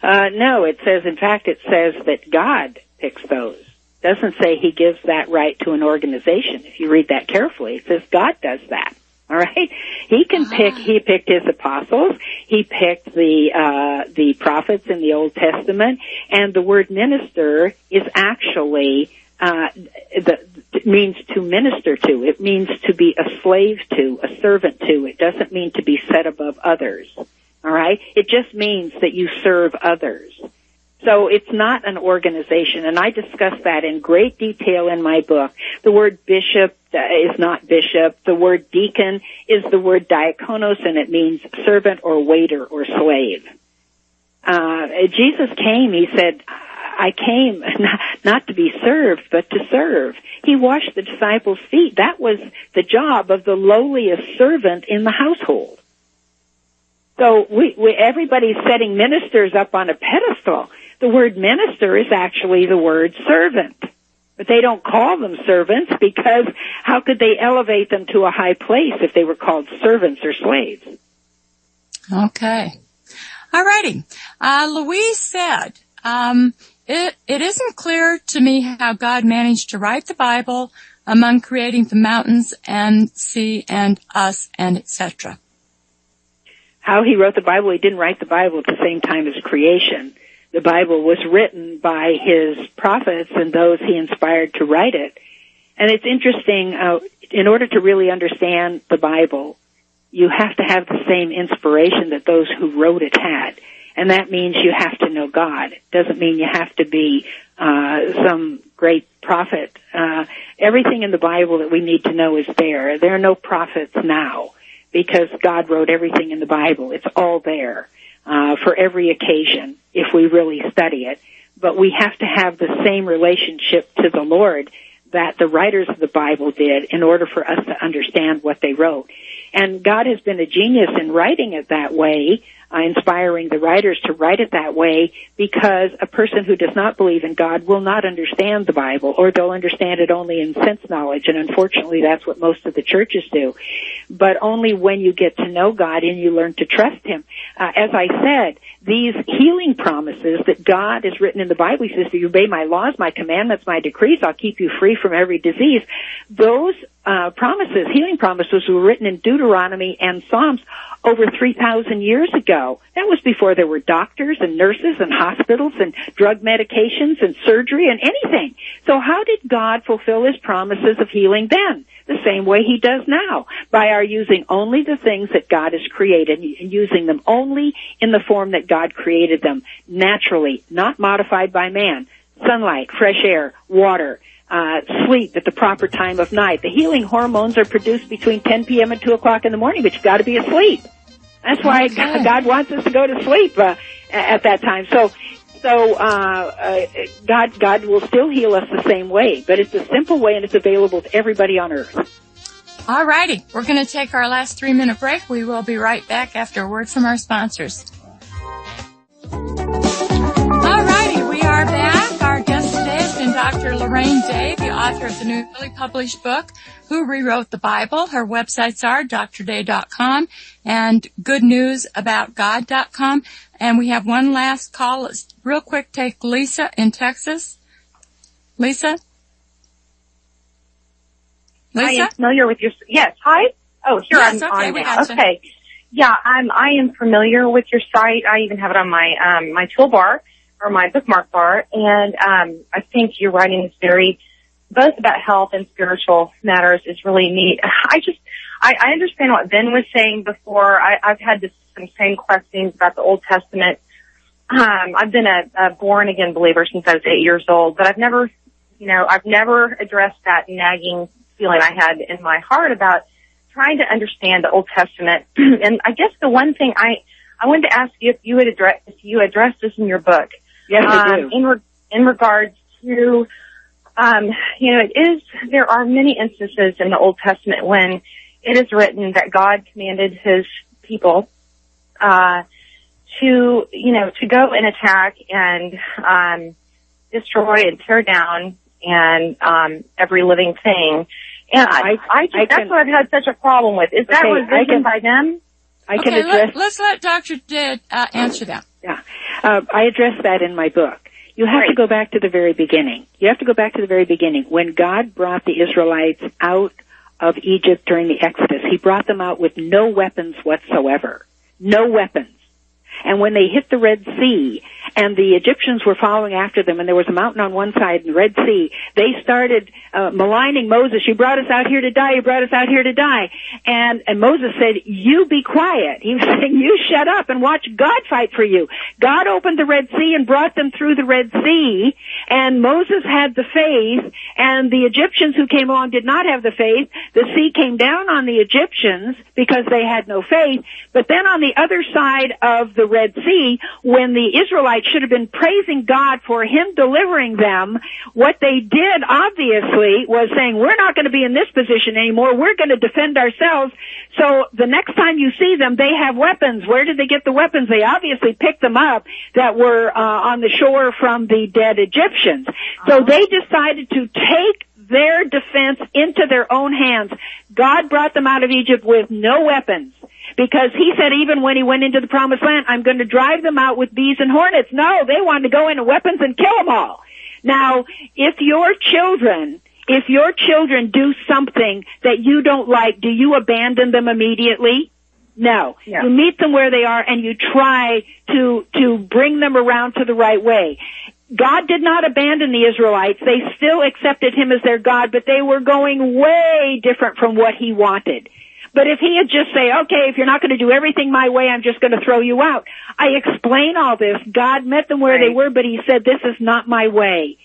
[SPEAKER 2] No, it says that God picks those. It doesn't say he gives that right to an organization. If you read that carefully, it says God does that. All right? He can pick, he picked his apostles, he picked the prophets in the Old Testament, and the word minister is actually, it means to minister to. It means to be a slave to, a servant to. It doesn't mean to be set above others. All right? It just means that you serve others. So it's not an organization, and I discuss that in great detail in my book. The word bishop is not bishop. The word deacon is the word diakonos, and it means servant or waiter or slave. Jesus came, he said, I came not to be served, but to serve. He washed the disciples' feet. That was the job of the lowliest servant in the household. So everybody's setting ministers up on a pedestal. The word minister is actually the word servant. But they don't call them servants, because how could they elevate them to a high place if they were called servants or slaves?
[SPEAKER 1] Okay. All righty. Louise said, it isn't clear to me how God managed to write the Bible among creating the mountains and sea and us and etc.
[SPEAKER 2] How he wrote the Bible? He didn't write the Bible at the same time as creation. The Bible was written by his prophets and those he inspired to write it. And it's interesting, in order to really understand the Bible, you have to have the same inspiration that those who wrote it had. And that means you have to know God. It doesn't mean you have to be some great prophet. Everything in the Bible that we need to know is there. There are no prophets now, because God wrote everything in the Bible. It's all there for every occasion if we really study it. But we have to have the same relationship to the Lord that the writers of the Bible did in order for us to understand what they wrote. And God has been a genius in writing it that way, inspiring the writers to write it that way, because a person who does not believe in God will not understand the Bible, or they'll understand it only in sense knowledge, and unfortunately that's what most of the churches do. But only when you get to know God and you learn to trust him. As I said, these healing promises that God has written in the Bible, he says, if you obey my laws, my commandments, my decrees, I'll keep you free from every disease. Those promises, healing promises, were written in Deuteronomy and Psalms over 3,000 years ago. That was before there were doctors and nurses and hospitals and drug medications and surgery and anything. So how did God fulfill his promises of healing then? The same way he does now, by our using only the things that God has created and using them only in the form that God created them, naturally, not modified by man. Sunlight, fresh air, water, sleep at the proper time of night. The healing hormones are produced between 10 p.m. and 2 o'clock in the morning, but you've got to be asleep. That's why God wants us to go to sleep at that time. So God will still heal us the same way, but it's a simple way, and it's available to everybody on earth.
[SPEAKER 1] All righty. We're going to take our last 3-minute break. We will be right back after a word from our sponsors. All righty. We are back. Our guest today has been Dr. Lorraine Day, the author of the newly published book, Who Rewrote the Bible. Her websites are drday.com and goodnewsaboutgod.com. And we have one last call. Let's real quick take Lisa in Texas. Lisa?
[SPEAKER 9] I am familiar with your, yes, hi? Oh, here
[SPEAKER 1] yes,
[SPEAKER 9] I'm
[SPEAKER 1] okay,
[SPEAKER 9] on
[SPEAKER 1] we
[SPEAKER 9] now.
[SPEAKER 1] gotcha.
[SPEAKER 9] Okay. Yeah, I am familiar with your site. I even have it on my, my toolbar or my bookmark bar. And, I think your writing is very, both about health and spiritual matters is really neat. I understand what Ben was saying before. I've had some same questions about the Old Testament. I've been a born again believer since I was 8 years old, but I've never addressed that nagging feeling I had in my heart about trying to understand the Old Testament. And I guess the one thing I wanted to ask you if you addressed this in your book.
[SPEAKER 2] Yes, I do.
[SPEAKER 9] In regards to, there are many instances in the Old Testament when it is written that God commanded his people, to go and attack and, destroy and tear down and, every living thing. And that's what I've had such a problem with. Is that written by them?
[SPEAKER 1] Let's let Dr. Did answer that.
[SPEAKER 2] Yeah. I address that in my book. You have to go back to the very beginning. You have to go back to the very beginning. When God brought the Israelites out of Egypt during the Exodus, he brought them out with no weapons whatsoever. No weapons. And when they hit the Red Sea, and the Egyptians were following after them, and there was a mountain on one side and the Red Sea, they started maligning Moses. You brought us out here to die. You brought us out here to die. And Moses said, you be quiet. He was saying, you shut up and watch God fight for you. God opened the Red Sea and brought them through the Red Sea, and Moses had the faith, and the Egyptians who came along did not have the faith. The sea came down on the Egyptians because they had no faith. But then on the other side of the Red Sea, when the Israelites should have been praising God for him delivering them, what they did obviously was saying, we're not going to be in this position anymore. We're going to defend ourselves. So the next time you see them, they have weapons. Where did they get the weapons? They obviously picked them up that were on the shore from the dead Egyptians. So they decided to take their defense into their own hands. God brought them out of Egypt with no weapons, because he said even when he went into the promised land, I'm going to drive them out with bees and hornets. No, they wanted to go into weapons and kill them all. Now, if your children do something that you don't like, do you abandon them immediately? No. Yeah. You meet them where they are and you try to bring them around to the right way. God did not abandon the Israelites. They still accepted him as their God, but they were going way different from what he wanted. But if he had just say, okay, if you're not going to do everything my way, I'm just going to throw you out. I explain all this. God met them where they were, but he said, this is not my way.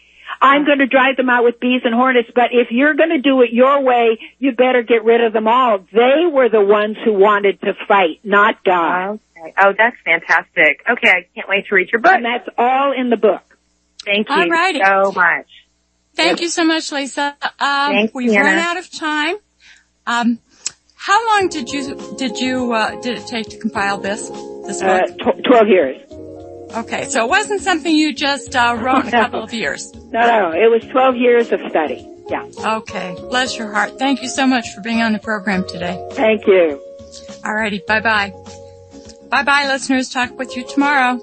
[SPEAKER 2] I'm going to drive them out with bees and hornets, but if you're going to do it your way, you better get rid of them all. They were the ones who wanted to fight, not God.
[SPEAKER 9] Okay. Oh, that's fantastic. Okay, I can't wait to read your book.
[SPEAKER 2] And that's all in the book.
[SPEAKER 9] Thank you so much.
[SPEAKER 1] Thank you so much, Lisa. We've
[SPEAKER 9] Deanna.
[SPEAKER 1] run out of time. How long did it take to compile this book?
[SPEAKER 2] 12 years.
[SPEAKER 1] Okay, so it wasn't something you just wrote in a couple of years.
[SPEAKER 2] No, it was 12 years of study. Yeah.
[SPEAKER 1] Okay, bless your heart. Thank you so much for being on the program today.
[SPEAKER 2] Thank you.
[SPEAKER 1] All righty, bye-bye. Bye-bye, listeners. Talk with you tomorrow.